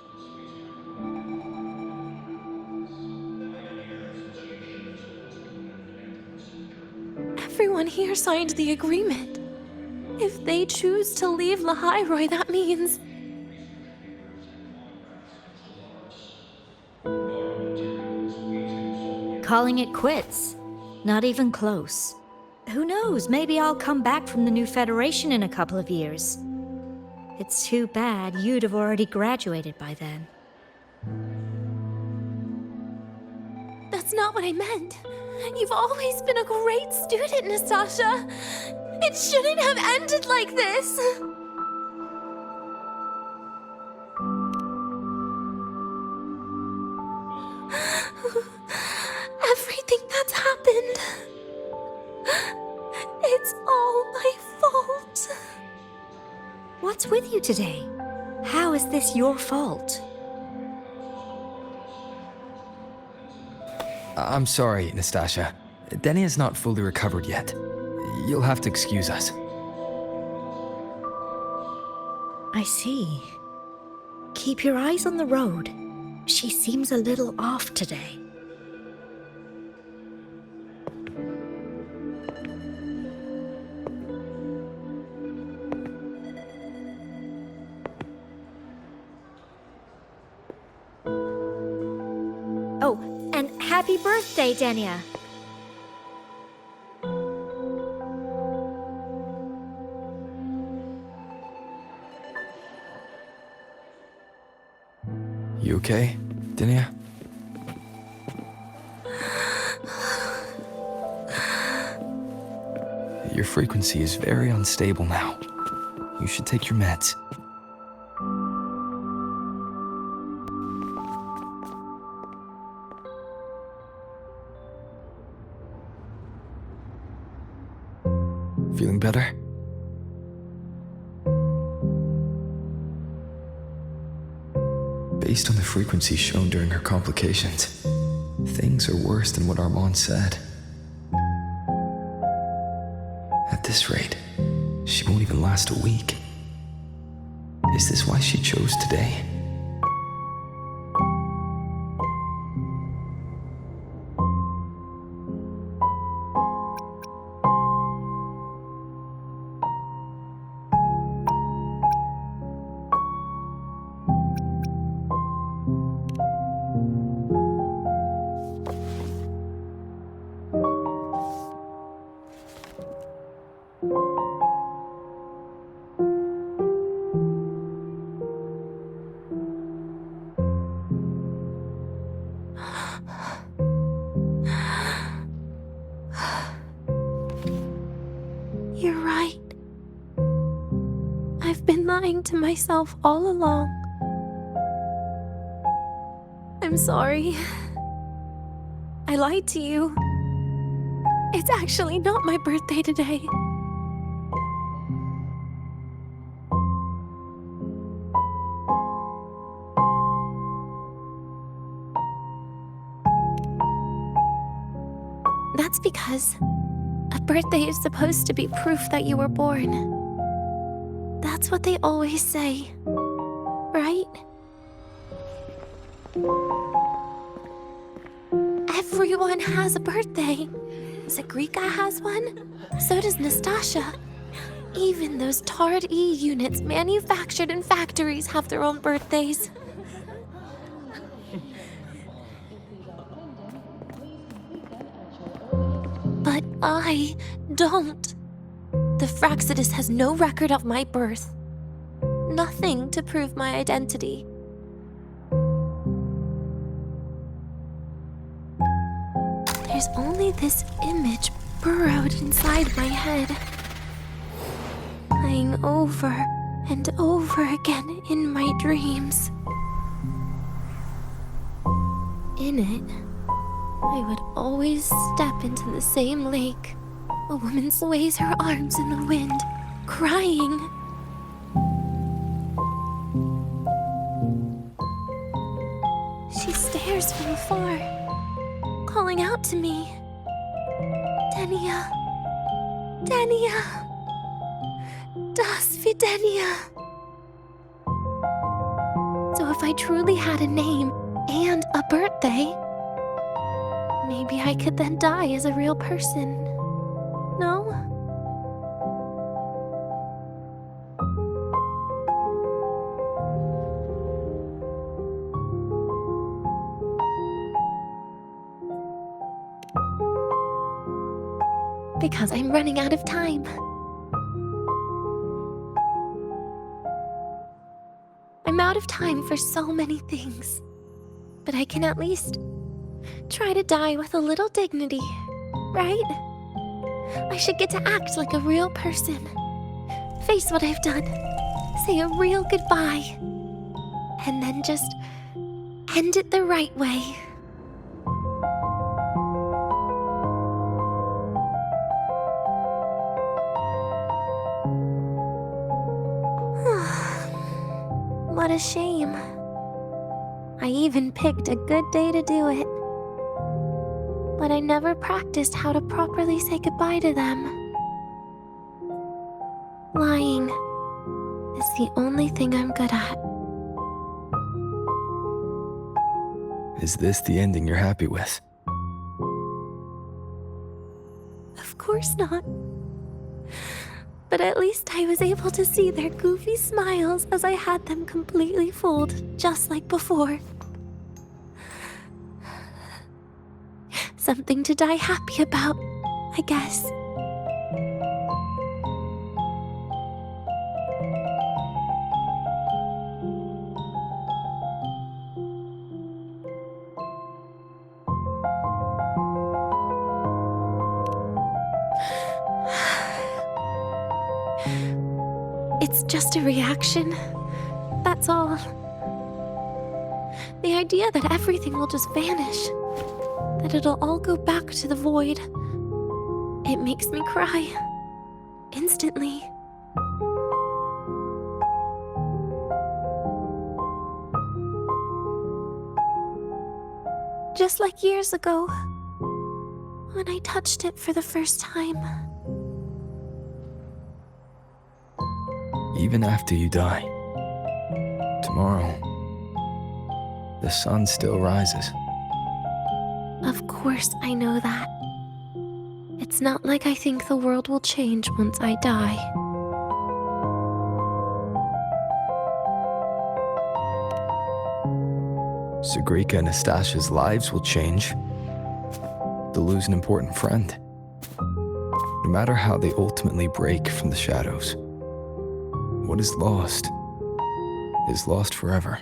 Everyone here signed the agreement. If they choose to leave Lahairoi, that means... Calling it quits. Not even close. Who knows, maybe I'll come back from the new Federation in a couple of years. It's too bad you'd have already graduated by then. That's not what I meant. You've always been a great student, Nastasha. It shouldn't have ended like this. Everything that's happened. It's all my fault. What's with you today? How is this your fault? I'm sorry, Nastasha. Denia's not fully recovered yet. You'll have to excuse us. I see. Keep your eyes on the road. She seems a little off today. Oh, and happy birthday, Denia. You okay, Denia? Your frequency is very unstable now. You should take your meds. Feeling better? Based on the frequency shown during her complications, things are worse than what Armand said. At this rate, she won't even last a week. Is this why she chose today? You're right. I've been lying to myself all along. I'm sorry. I lied to you. It's actually not my birthday today. That's because a birthday is supposed to be proof that you were born. That's what they always say, right? Everyone has a birthday. Zagrika has one, so does Nastasha. Even those Tard E units manufactured in factories have their own birthdays. But I don't. The Fraxidus has no record of my birth. Nothing to prove my identity. There's only this image burrowed inside my head, playing over and over again in my dreams. In it, I would always step into the same lake. A woman sways her arms in the wind, crying. She stares from afar, calling out to me. Denia. Denia. Das wie Denia. So if I truly had a name and a birthday, maybe I could then die as a real person. No? Because I'm running out of time. I'm out of time for so many things. But I can at least try to die with a little dignity, right? I should get to act like a real person. Face what I've done. Say a real goodbye. And then just end it the right way. What a shame. I even picked a good day to do it. But I never practiced how to properly say goodbye to them. Lying is the only thing I'm good at. Is this the ending you're happy with? Of course not. But at least I was able to see their goofy smiles as I had them completely fooled, just like before. Something to die happy about, I guess. It's just a reaction. That's all. The idea that everything will just vanish, that it'll all go back to the void, it makes me cry. Instantly. Just like years ago, when I touched it for the first time. Even after you die, tomorrow, the sun still rises. Of course I know that. It's not like I think the world will change once I die. Sagrika and Nastasha's lives will change. They'll lose an important friend. No matter how they ultimately break from the shadows, what is lost forever.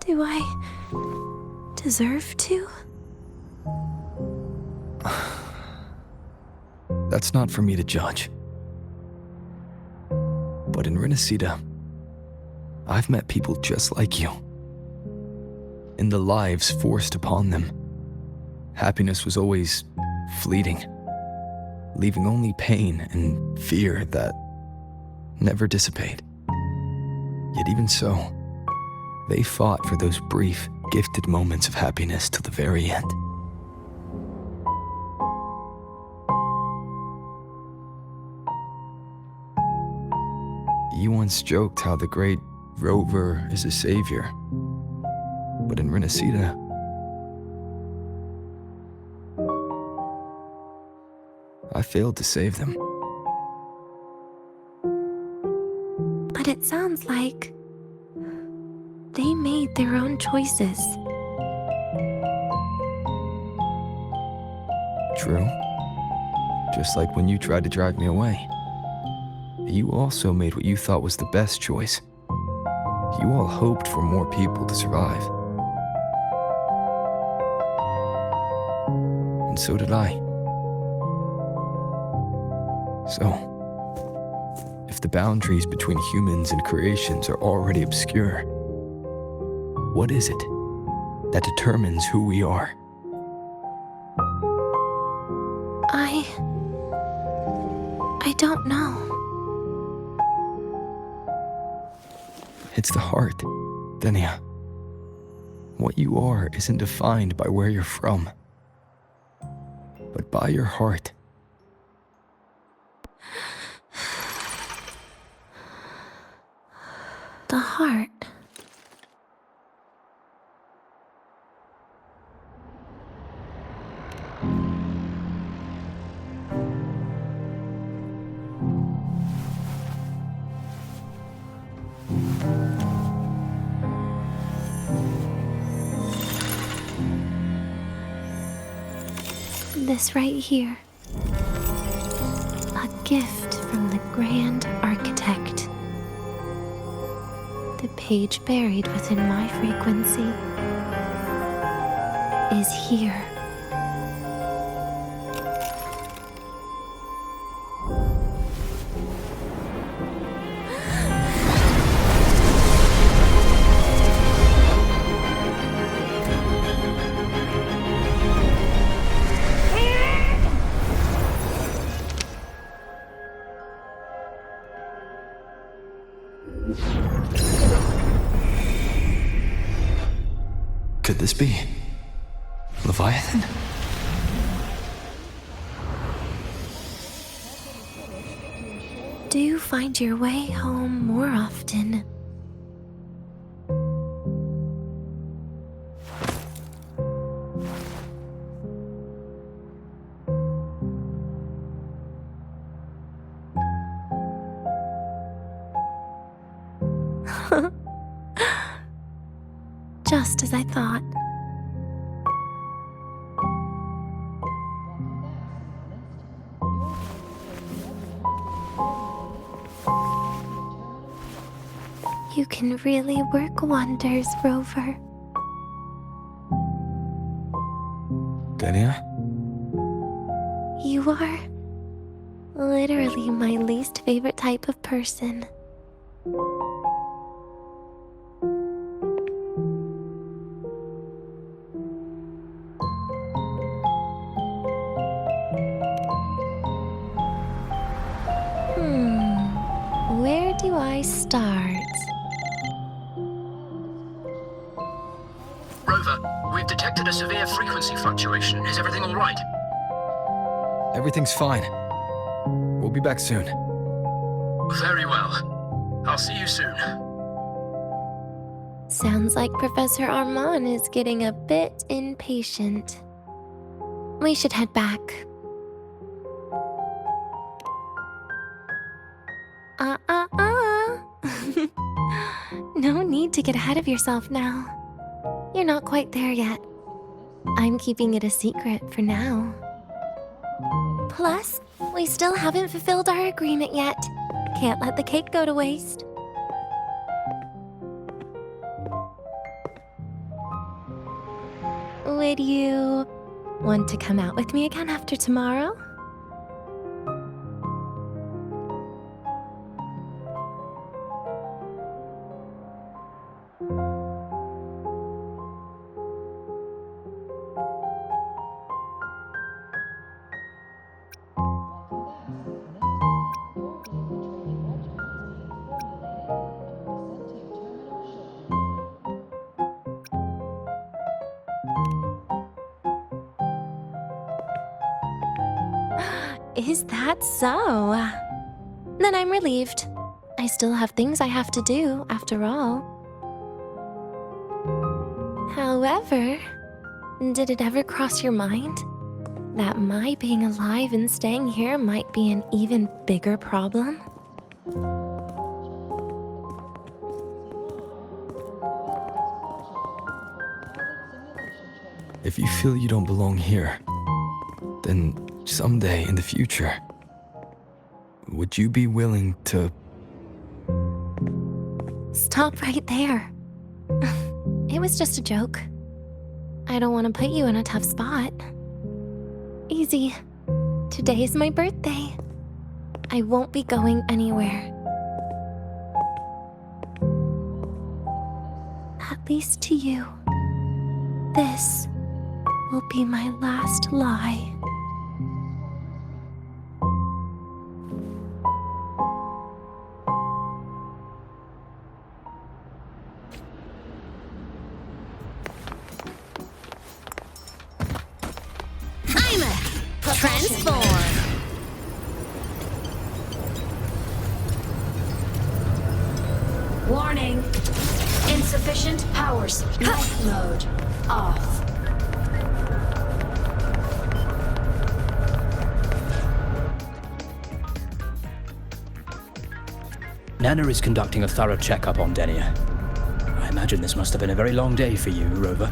Do I deserve to? That's not for me to judge. But in Renacida, I've met people just like you. In the lives forced upon them, happiness was always fleeting, leaving only pain and fear that never dissipate. Yet even so, they fought for those brief, gifted moments of happiness till the very end. You once joked how the great Rover is a savior. But in Renacida, I failed to save them. But it sounds like they made their own choices. True. Just like when you tried to drive me away. You also made what you thought was the best choice. You all hoped for more people to survive. And so did I. So, if the boundaries between humans and creations are already obscure, what is it that determines who we are? I don't know. It's the heart, Denia. What you are isn't defined by where you're from, but by your heart. The heart. This right here. A gift from the Grand Architect. The page buried within my frequency is here. Could this be Leviathan? Do you find your way home more often? Just as I thought. You can really work wonders, Rover. Denia? You are literally my least favorite type of person. Where do I start? Rover, we've detected a severe frequency fluctuation. Is everything all right? Everything's fine. We'll be back soon. Very well. I'll see you soon. Sounds like Professor Armand is getting a bit impatient. We should head back. No need to get ahead of yourself now. You're not quite there yet. I'm keeping it a secret for now. Plus, we still haven't fulfilled our agreement yet. Can't let the cake go to waste. Would you want to come out with me again after tomorrow? Is that so? Then I'm relieved. I still have things I have to do, after all. However, did it ever cross your mind that my being alive and staying here might be an even bigger problem? If you feel you don't belong here, then someday in the future, would you be willing to... Stop right there. It was just a joke. I don't want to put you in a tough spot. Easy. Today is my birthday. I won't be going anywhere. At least to you. This will be my last lie. Transform! Warning. Insufficient power supply. Night mode off. Nana is conducting a thorough checkup on Denia. I imagine this must have been a very long day for you, Rover.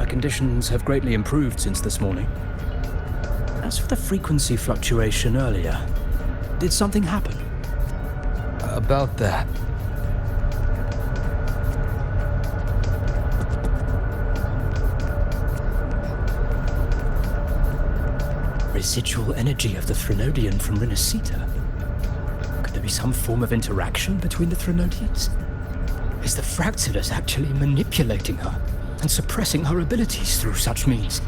conditions have greatly improved since this morning. As for the frequency fluctuation earlier, did something happen? About that. Residual energy of the Threnodian from Renacita. Could there be some form of interaction between the Threnodians? Is the Fractidus actually manipulating her and suppressing her abilities through such means?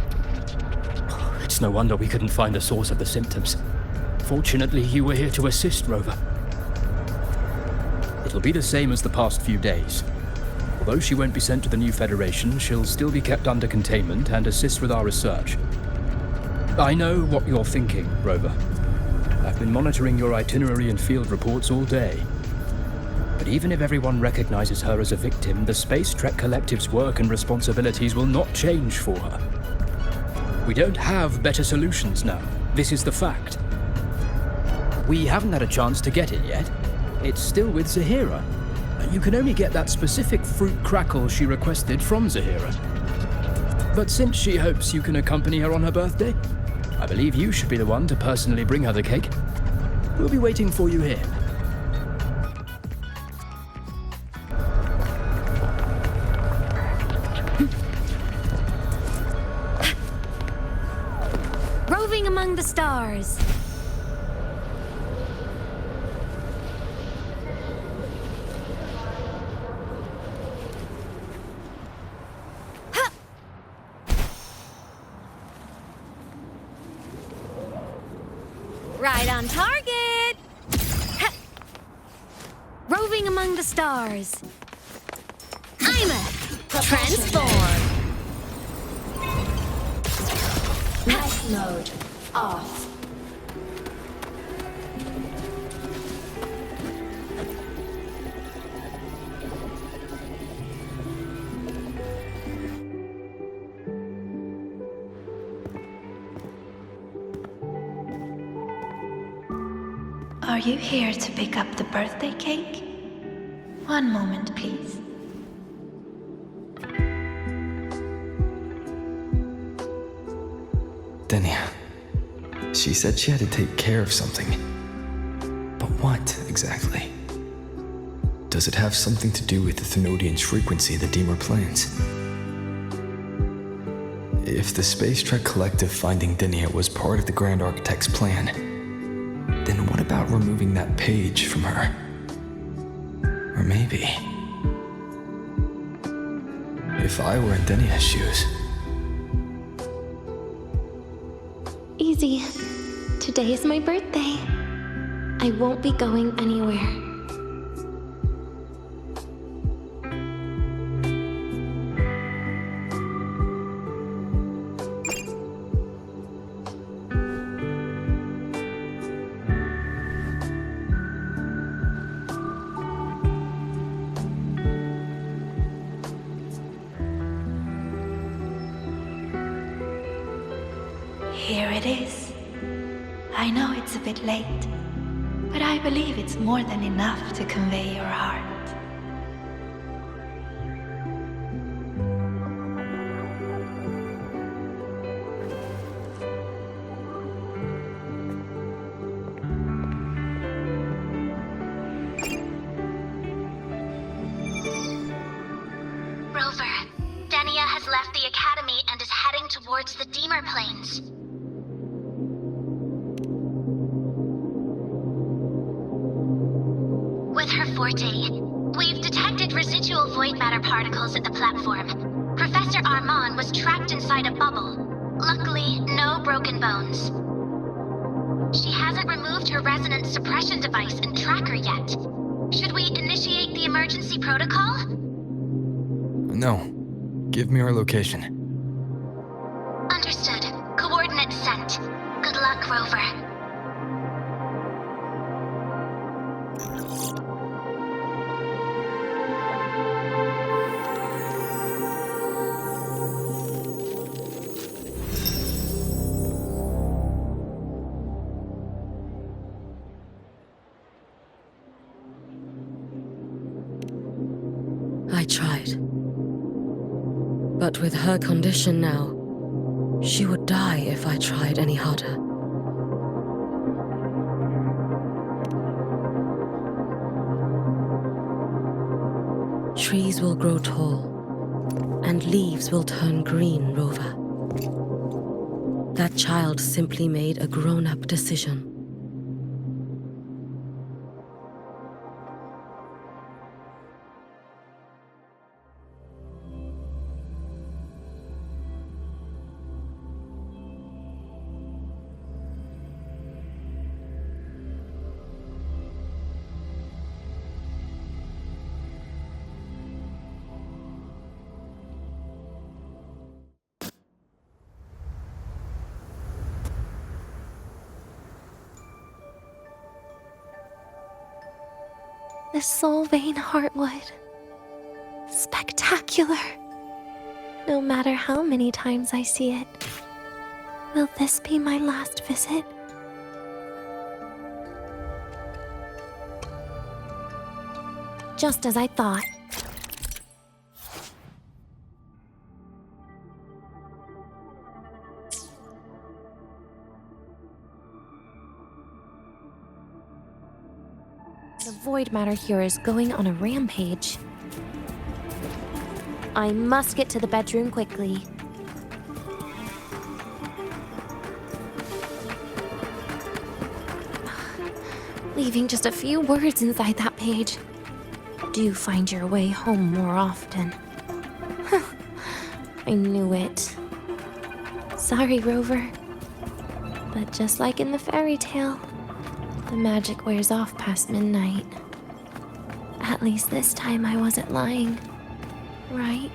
It's no wonder we couldn't find the source of the symptoms. Fortunately, you were here to assist, Rover. It'll be the same as the past few days. Although she won't be sent to the new Federation, she'll still be kept under containment and assist with our research. I know what you're thinking, Rover. I've been monitoring your itinerary and field reports all day. But even if everyone recognizes her as a victim, the Space Trek Collective's work and responsibilities will not change for her. We don't have better solutions now. This is the fact. We haven't had a chance to get it yet. It's still with Zahira. You can only get that specific fruit crackle she requested from Zahira. But since she hopes you can accompany her on her birthday, I believe you should be the one to personally bring her the cake. We'll be waiting for you here. Roving among the stars. Right on target! Ha! Roving among the stars. I'm a transform. Night mode off. Are you here to pick up the birthday cake? One moment, please. Denia. She said she had to take care of something. But what, exactly? Does it have something to do with the Thenodian's frequency the Deemer plans? If the Space Trek Collective finding Denia was part of the Grand Architect's plan, then what about removing that page from her? Or maybe... if I were in Denia's shoes... Easy. Today is my birthday. I won't be going anywhere. Here it is. I know it's a bit late, but I believe it's more than enough to convey your heart. Rover, Denia has left the Academy and is heading towards the Deemer Plains. With her forte, we've detected residual void matter particles at the platform. Professor Armand was trapped inside a bubble. Luckily, no broken bones. She hasn't removed her resonance suppression device and tracker yet. Should we initiate the emergency protocol? No. Give me her location. Understood. Coordinates sent. Good luck, Rover. I tried. But with her condition now, she would die if I tried any harder. Trees will grow tall, and leaves will turn green, Rover. That child simply made a grown-up decision. The Solvane Heartwood. Spectacular. No matter how many times I see it. Will this be my last visit? Just as I thought. The void matter here is going on a rampage. I must get to the bedroom quickly. Leaving just a few words inside that page. Do find your way home more often. I knew it. Sorry, Rover. But just like in the fairy tale, the magic wears off past midnight. At least this time I wasn't lying, right?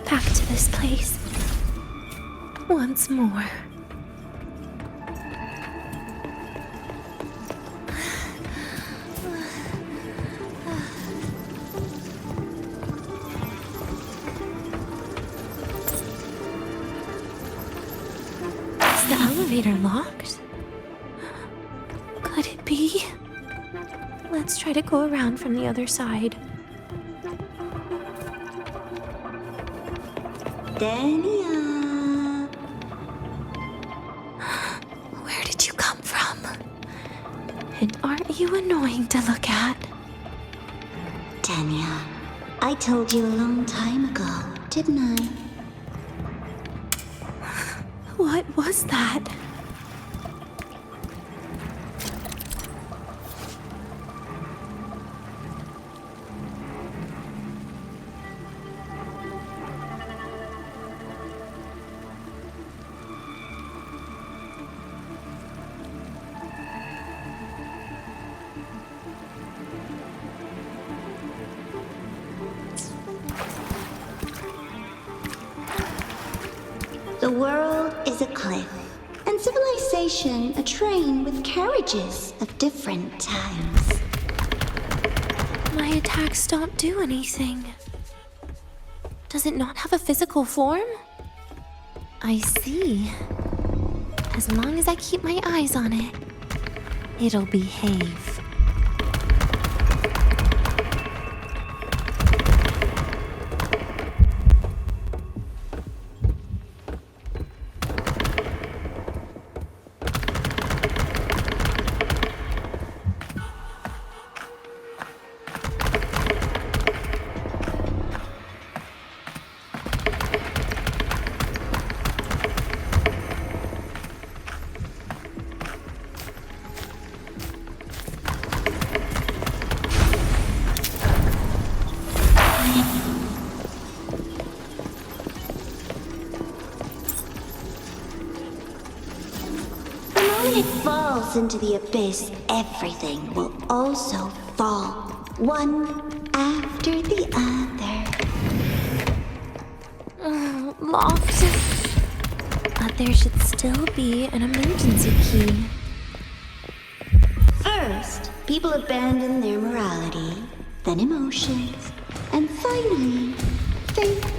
Back to this place. Once more. Is the elevator locked? Could it be? Let's try to go around from the other side. Denia. Where did you come from? And aren't you annoying to look at? Denia, I told you a long time ago, didn't I? What was that? The world is a cliff, and civilization a train with carriages of different times. My attacks don't do anything. Does it not have a physical form? I see. As long as I keep my eyes on it, it'll behave. When it falls into the abyss, everything will also fall, one after the other. Locked. But there should still be an emergency key. First, People abandon their morality, then emotions, and finally, faith.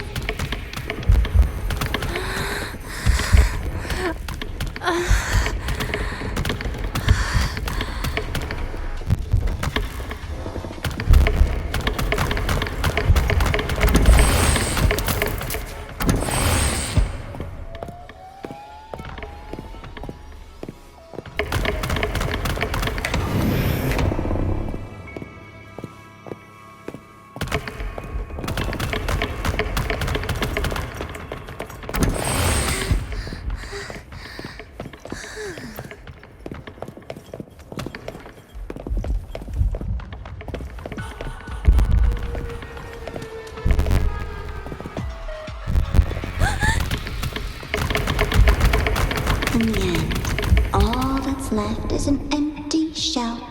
In the end, all that's left is an empty shell.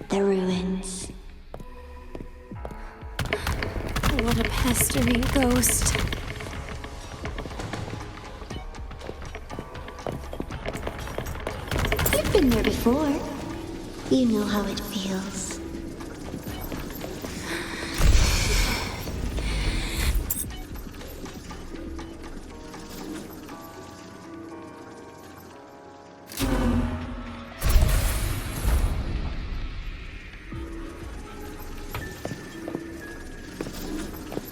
The ruins. What a pestering ghost. You've been there before. You know how it feels.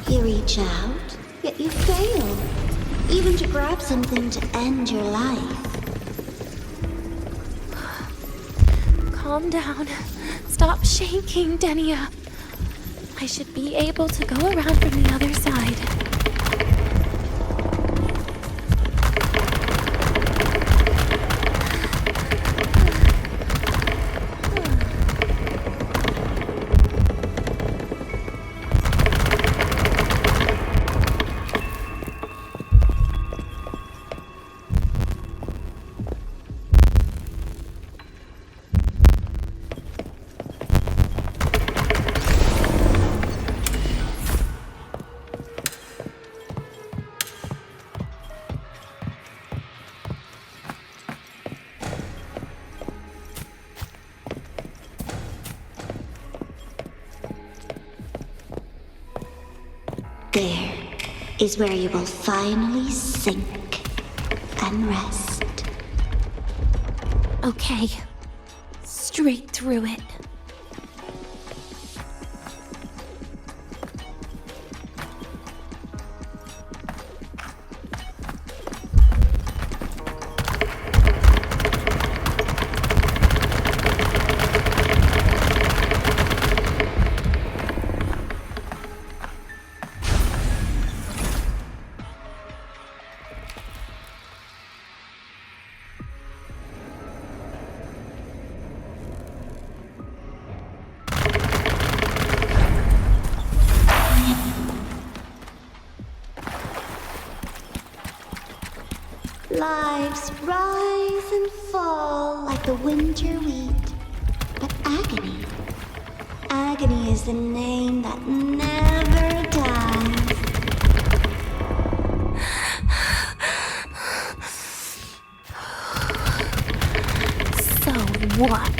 You reach out, yet you fail. Even to grab something to end your life. Calm down. Stop shaking, Denia. I should be able to go around from the other side. There is where you will finally sink and rest. Okay. Straight through it. Lives rise and fall like the winter wheat. But agony. Agony is the name that never dies. So what?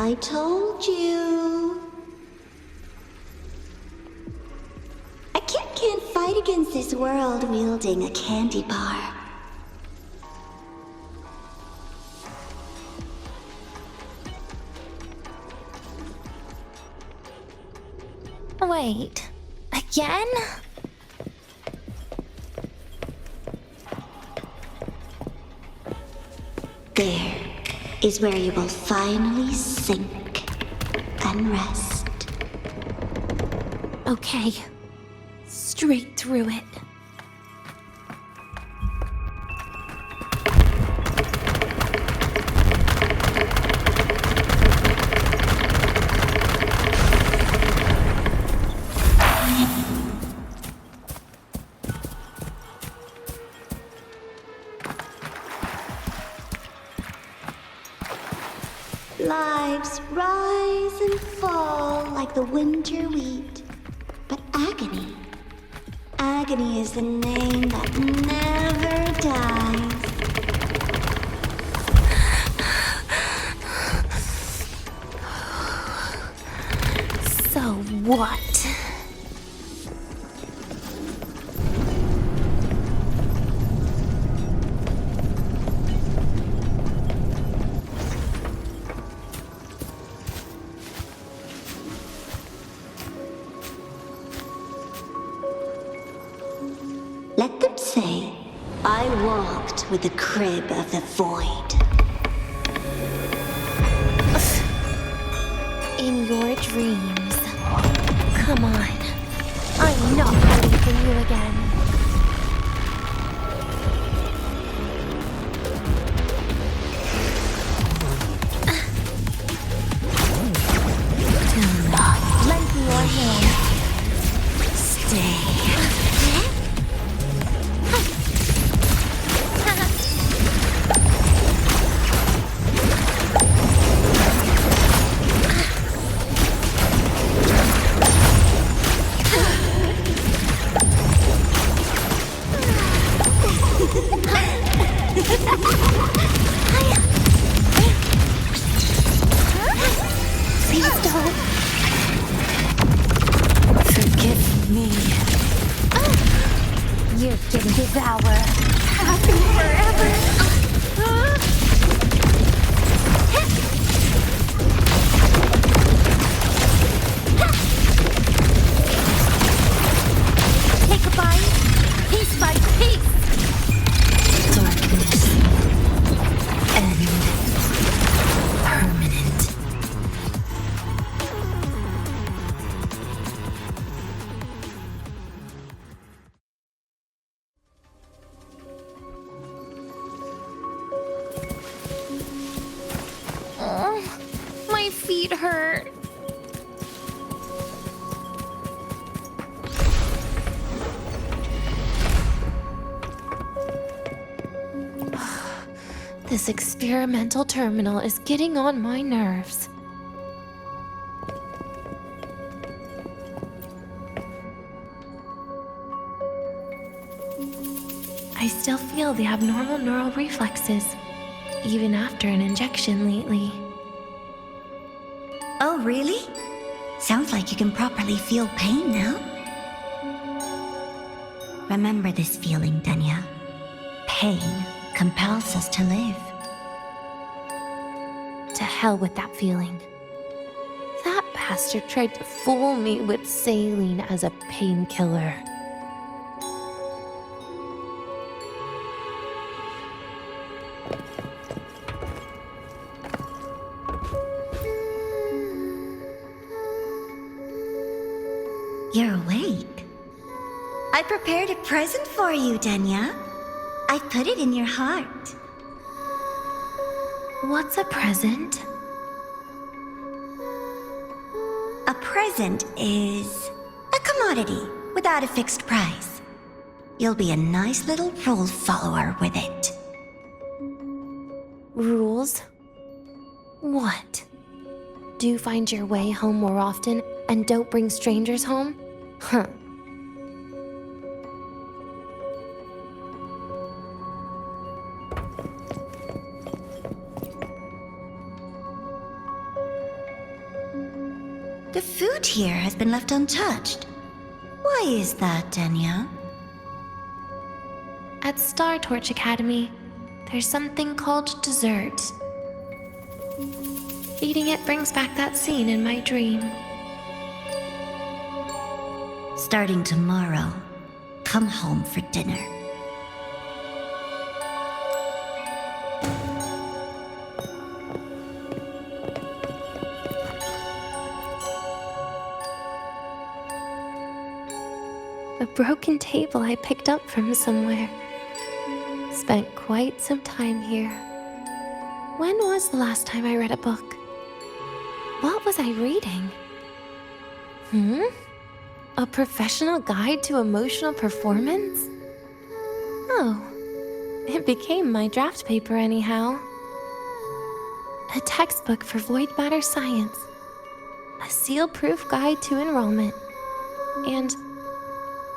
I told you. A kid can't fight against this world wielding a candy bar. Wait. Again? There is where you will finally sink and rest. Okay. Straight through it. Lives rise and fall like the winter wheat. But agony, agony is the name that never dies. So what? Let them say, I walked with the crib of the void. In your dreams. Come on. I'm not hiding from you again. Do not lend me your hand. Stay. Please don't. Forgive me. You're getting devoured. Happy forever. Take a bite. Piece by piece. Darkness. And permanent. Oh, my feet hurt. This experimental terminal is getting on my nerves. I still feel the abnormal neural reflexes, even after an injection lately. Oh, really? Sounds like you can properly feel pain now. Remember this feeling, Denia. Pain compels us to live. To hell with that feeling. That bastard tried to fool me with saline as a painkiller. You're awake. I prepared a present for you, Denia. I put it in your heart. What's a present? A present is a commodity without a fixed price. You'll be a nice little rule follower with it. Rules? What? Do find your way home more often and don't bring strangers home? Huh. The food here has been left untouched. Why is that, Denia? At Star Torch Academy, there's something called dessert. Eating it brings back that scene in my dream. Starting tomorrow, come home for dinner. A broken table I picked up from somewhere. Spent quite some time here. When was the last time I read a book? What was I reading? A professional guide to emotional performance? Oh, it became my draft paper anyhow. a textbook for void matter science, a seal-proof guide to enrollment, and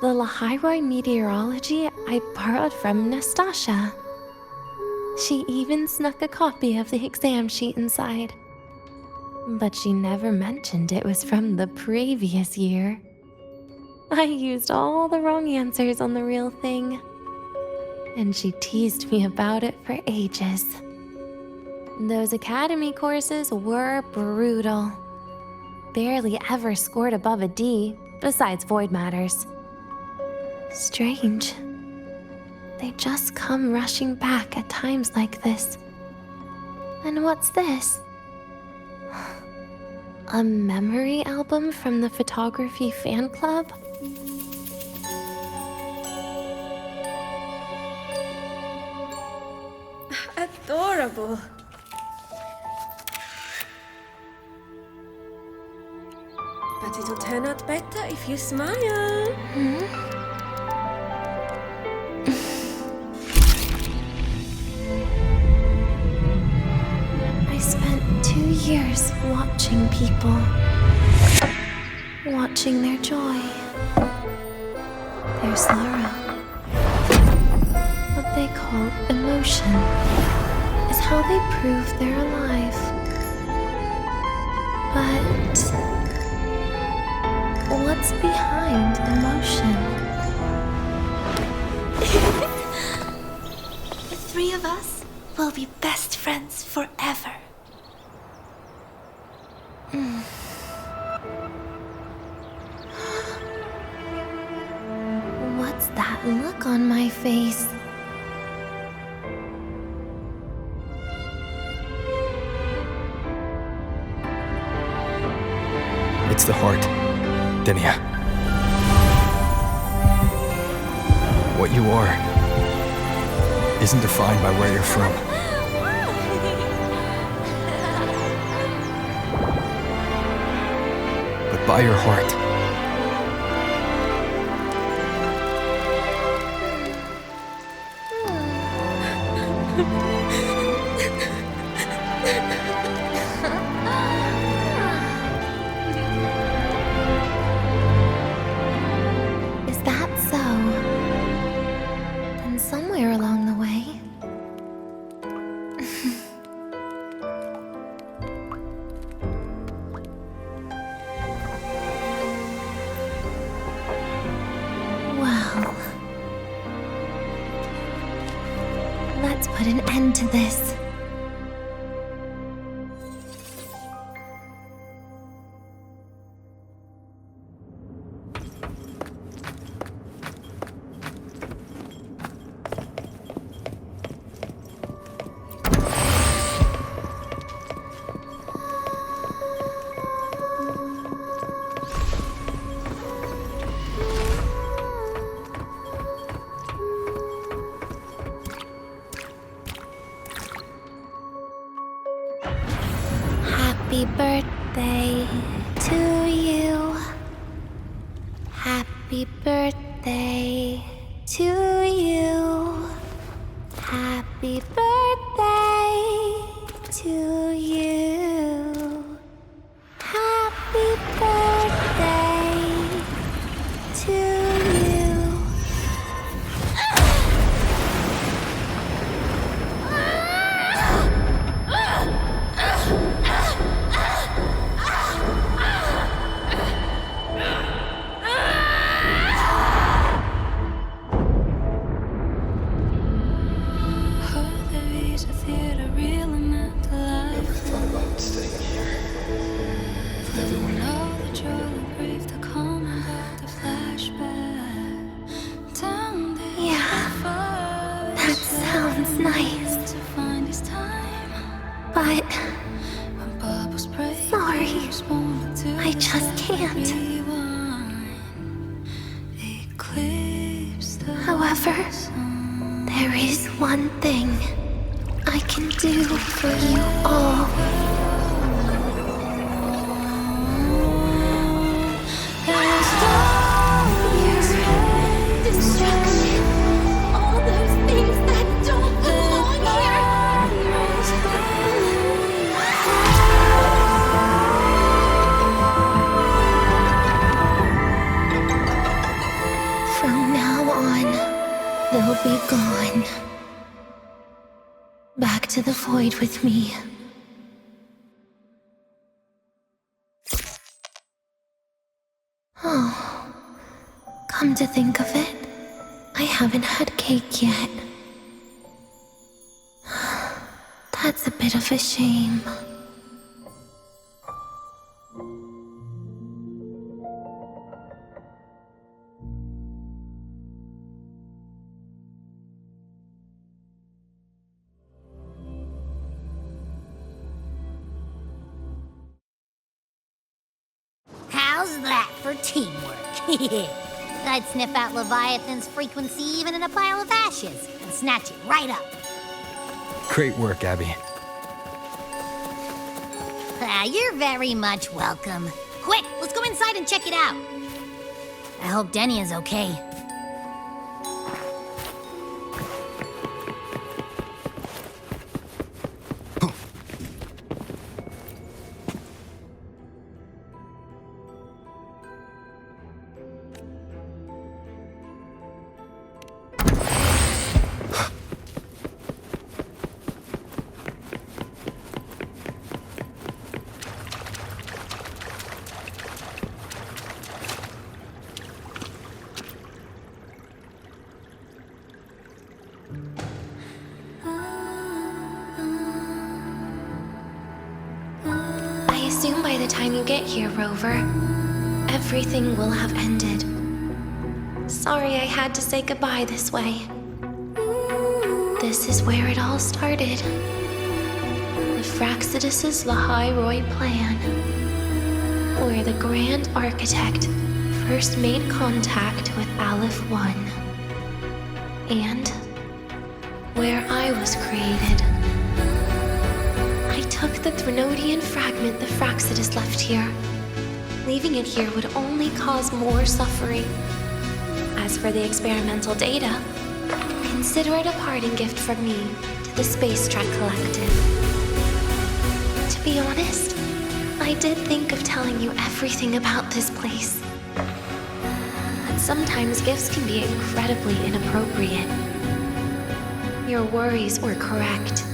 the Lahairoi meteorology I borrowed from Nastasha. She even snuck a copy of the exam sheet inside. But she never mentioned it was from the previous year. I used all the wrong answers on the real thing, and she teased me about it for ages. Those academy courses were brutal. Barely ever scored above a D, besides void matters. Strange. They just come rushing back at times like this. And what's this? A memory album from the photography fan club? Adorable. But it'll turn out better if you smile. I spent 2 years watching people. Watching their joy. Their sorrow. What they call emotion is how they prove they're alive. But what's behind emotion? The three of us will be best friends forever. What's that look on my face? It's the heart, Denia. What you are isn't defined by where you're from. But by your heart. Is that so? Then somewhere along the way. Well, let's put an end to this. Happy birthday to you. Happy birthday to you. Happy birthday to you. Happy birthday to you. Never thought about staying here. With everyone. Yeah, that sounds nice. But sorry, I just can't. However, there is one thing I can do for you all. Destruction, all those things that don't belong here. back to the void with me. Oh, come to think of it, I haven't had cake yet. That's a bit of a shame. How's that for teamwork? I'd sniff out Leviathan's frequency even in a pile of ashes and snatch it right up. Great work, Abby. You're very much welcome. Quick, let's go inside and check it out. I hope Denia's okay. I assume by the time you get here, Rover, everything will have ended. Sorry I had to say goodbye this way. This is where it all started. The Fraxidus' Lahai plan, where the Grand Architect first made contact with Aleph 1, and where I was created. I took the Threnodian fragment the Fraxidus left here. Leaving it here would only cause more suffering. As for the experimental data, consider it a parting gift from me to the Space Trek Collective. To be honest, I did think of telling you everything about this place. But sometimes gifts can be incredibly inappropriate. Your worries were correct.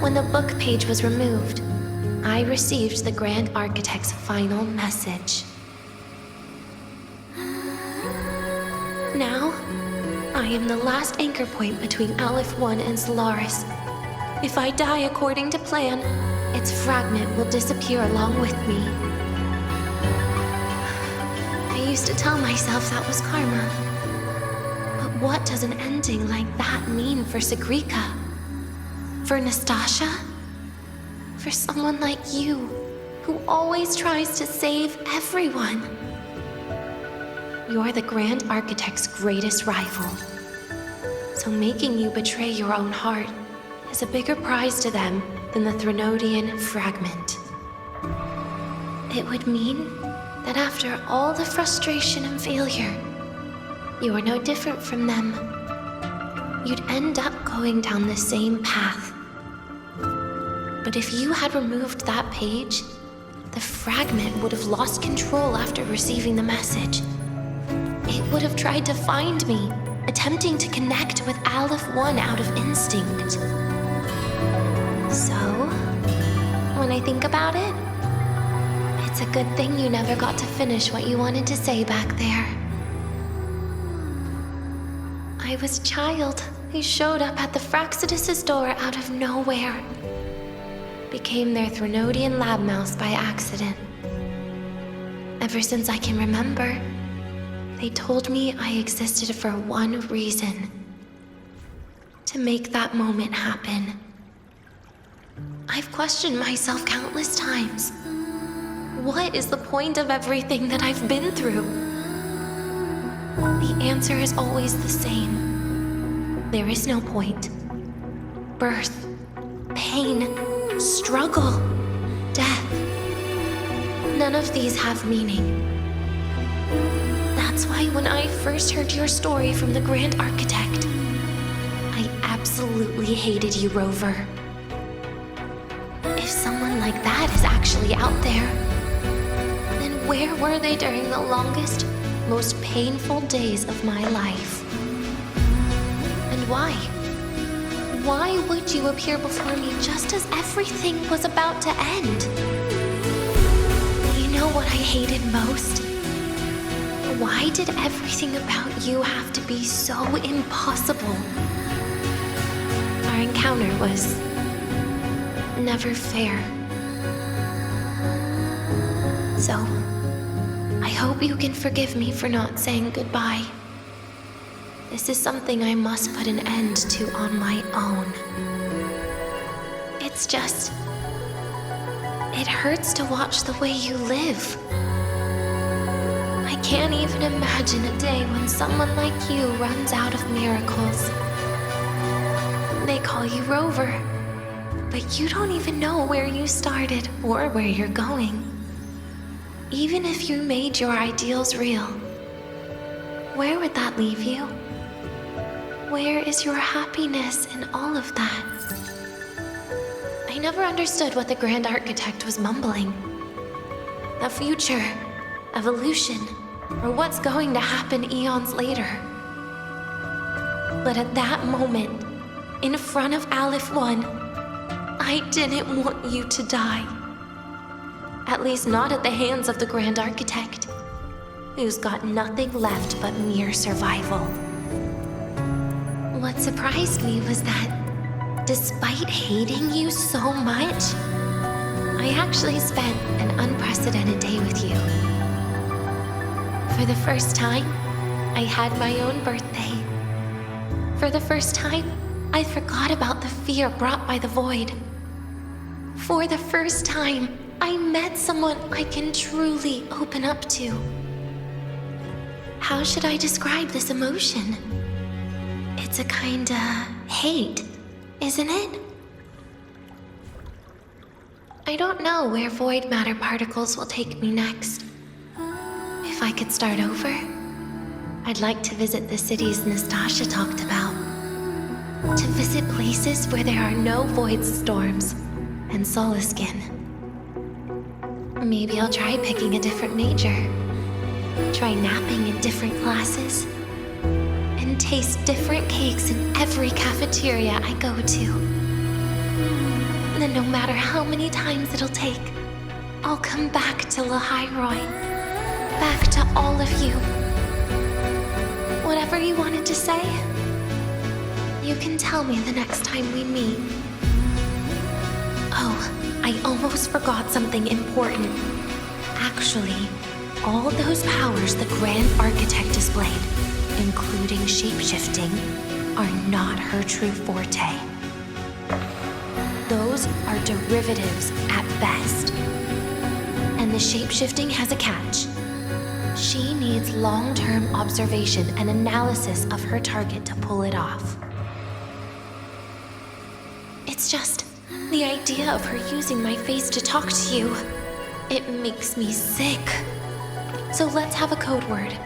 When the book page was removed, I received the Grand Architect's final message. Now, I am the last anchor point between Aleph 1 and Solaris. If I die according to plan, its fragment will disappear along with me. I used to tell myself that was karma. But what does an ending like that mean for Sigrika? For Nastasha? For someone like you, who always tries to save everyone? You're the Grand Architect's greatest rival. So making you betray your own heart is a bigger prize to them than the Threnodian fragment. It would mean that after all the frustration and failure, you are no different from them. You'd end up going down the same path. But if you had removed that page, the fragment would have lost control after receiving the message. It would have tried to find me, attempting to connect with Aleph 1 out of instinct. So, when I think about it, it's a good thing you never got to finish what you wanted to say back there. I was a child who showed up at the Fraxidus' door out of nowhere. Became their Threnodian lab mouse by accident. Ever since I can remember, they told me I existed for one reason. To make that moment happen. I've questioned myself countless times. What is the point of everything that I've been through? The answer is always the same. There is no point. Birth, pain, struggle, death. None of these have meaning. That's why when I first heard your story from the Grand Architect, I absolutely hated you, Rover. If someone like that is actually out there, then where were they during the longest, most painful days of my life? And why? why would you appear before me just as everything was about to end? You know what I hated most? Why did everything about you have to be so impossible? Our encounter was never fair. So, I hope you can forgive me for not saying goodbye. This is something I must put an end to on my own. It's just... it hurts to watch the way you live. I can't even imagine a day when someone like you runs out of miracles. They call you Rover, but you don't even know where you started or where you're going. Even if you made your ideals real, where would that leave you? Where is your happiness in all of that? I never understood what the Grand Architect was mumbling. The future, evolution, or what's going to happen eons later. But at that moment, in front of Aleph 1, I didn't want you to die. At least not at the hands of the Grand Architect, who's got nothing left but mere survival. What surprised me was that, despite hating you so much, I actually spent an unprecedented day with you. For the first time, I had my own birthday. For the first time, I forgot about the fear brought by the void. For the first time, I met someone I can truly open up to. How should I describe this emotion? It's a kinda hate, isn't it? I don't know where void matter particles will take me next. If I could start over, I'd like to visit the cities Nastasia talked about. To visit places where there are no void storms and Solaskin. Maybe I'll try picking a different major. Try napping in different classes. And taste different cakes in every cafeteria I go to. Then no matter how many times it'll take, I'll come back to Lahairoi. Back to all of you. Whatever you wanted to say, you can tell me the next time we meet. Oh, I almost forgot something important. Actually, all those powers the Grand Architect displayed, including shapeshifting, are not her true forte. Those are derivatives at best. And the shapeshifting has a catch. She needs long-term observation and analysis of her target to pull it off. It's just the idea of her using my face to talk to you. It makes me sick. So let's have a code word,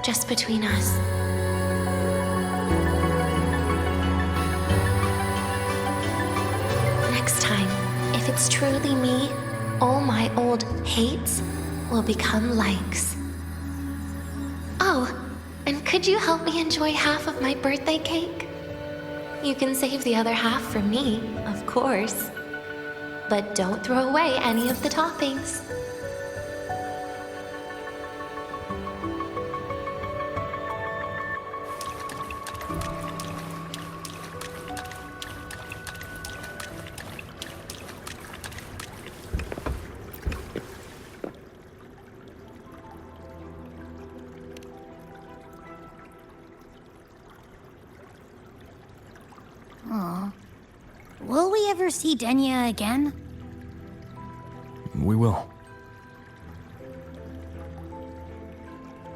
just between us. Next time, if it's truly me, all my old hates will become likes. Oh, and could you help me enjoy half of my birthday cake? You can save the other half for me, of course. But don't throw away any of the toppings. Aw. Will we ever see Denia again? We will.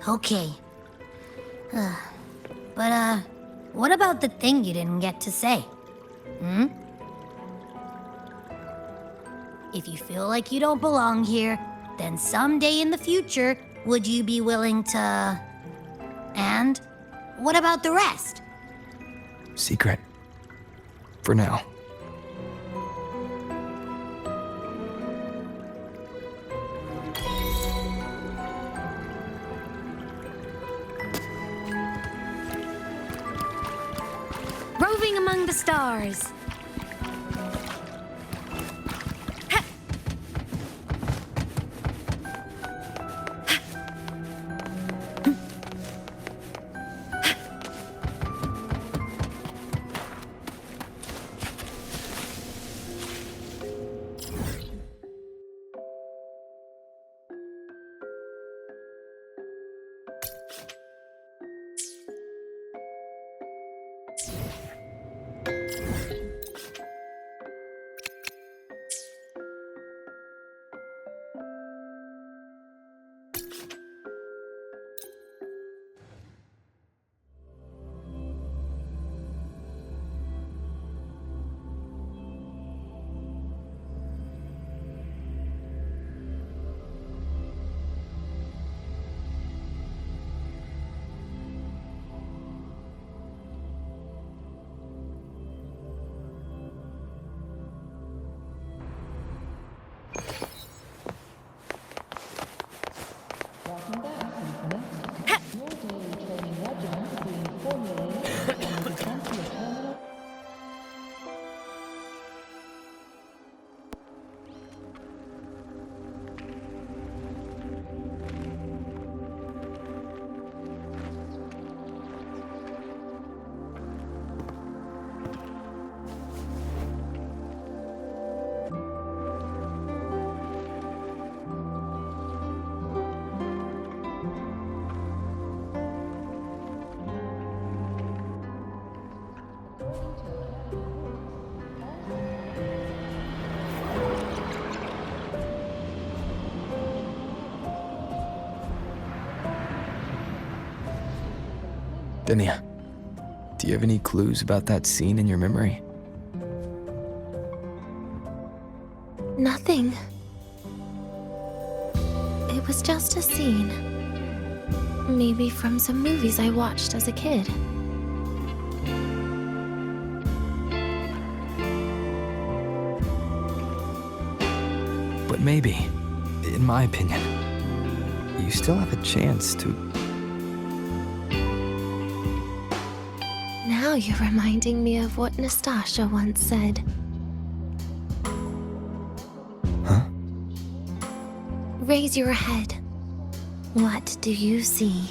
Okay. But, what about the thing you didn't get to say? If you feel like you don't belong here, then someday in the future, would you be willing to... And what about the rest? Secret. For now. Roving among the stars. Denia, do you have any clues about that scene in your memory? Nothing. It was just a scene. Maybe from some movies I watched as a kid. But maybe, in my opinion, you still have a chance to... Now you're reminding me of what Nastasha once said. Huh? Raise your head. What do you see?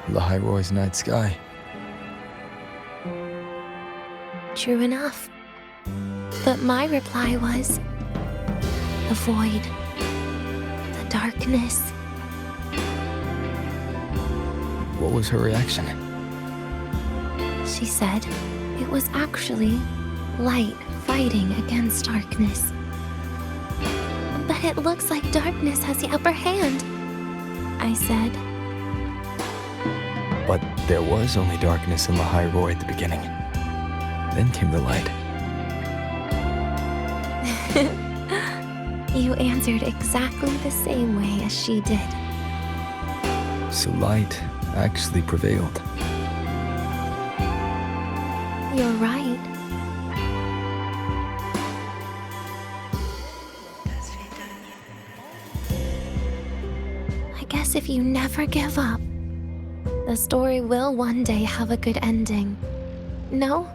Lahiroy's night sky. True enough. But my reply was... the void. The darkness. What was her reaction? She said it was actually light fighting against darkness. But it looks like darkness has the upper hand, I said. But there was only darkness in Lahiroy at the beginning. Then came the light. You answered exactly the same way as she did. So light actually prevailed. You're right. I guess if you never give up, the story will one day have a good ending. No?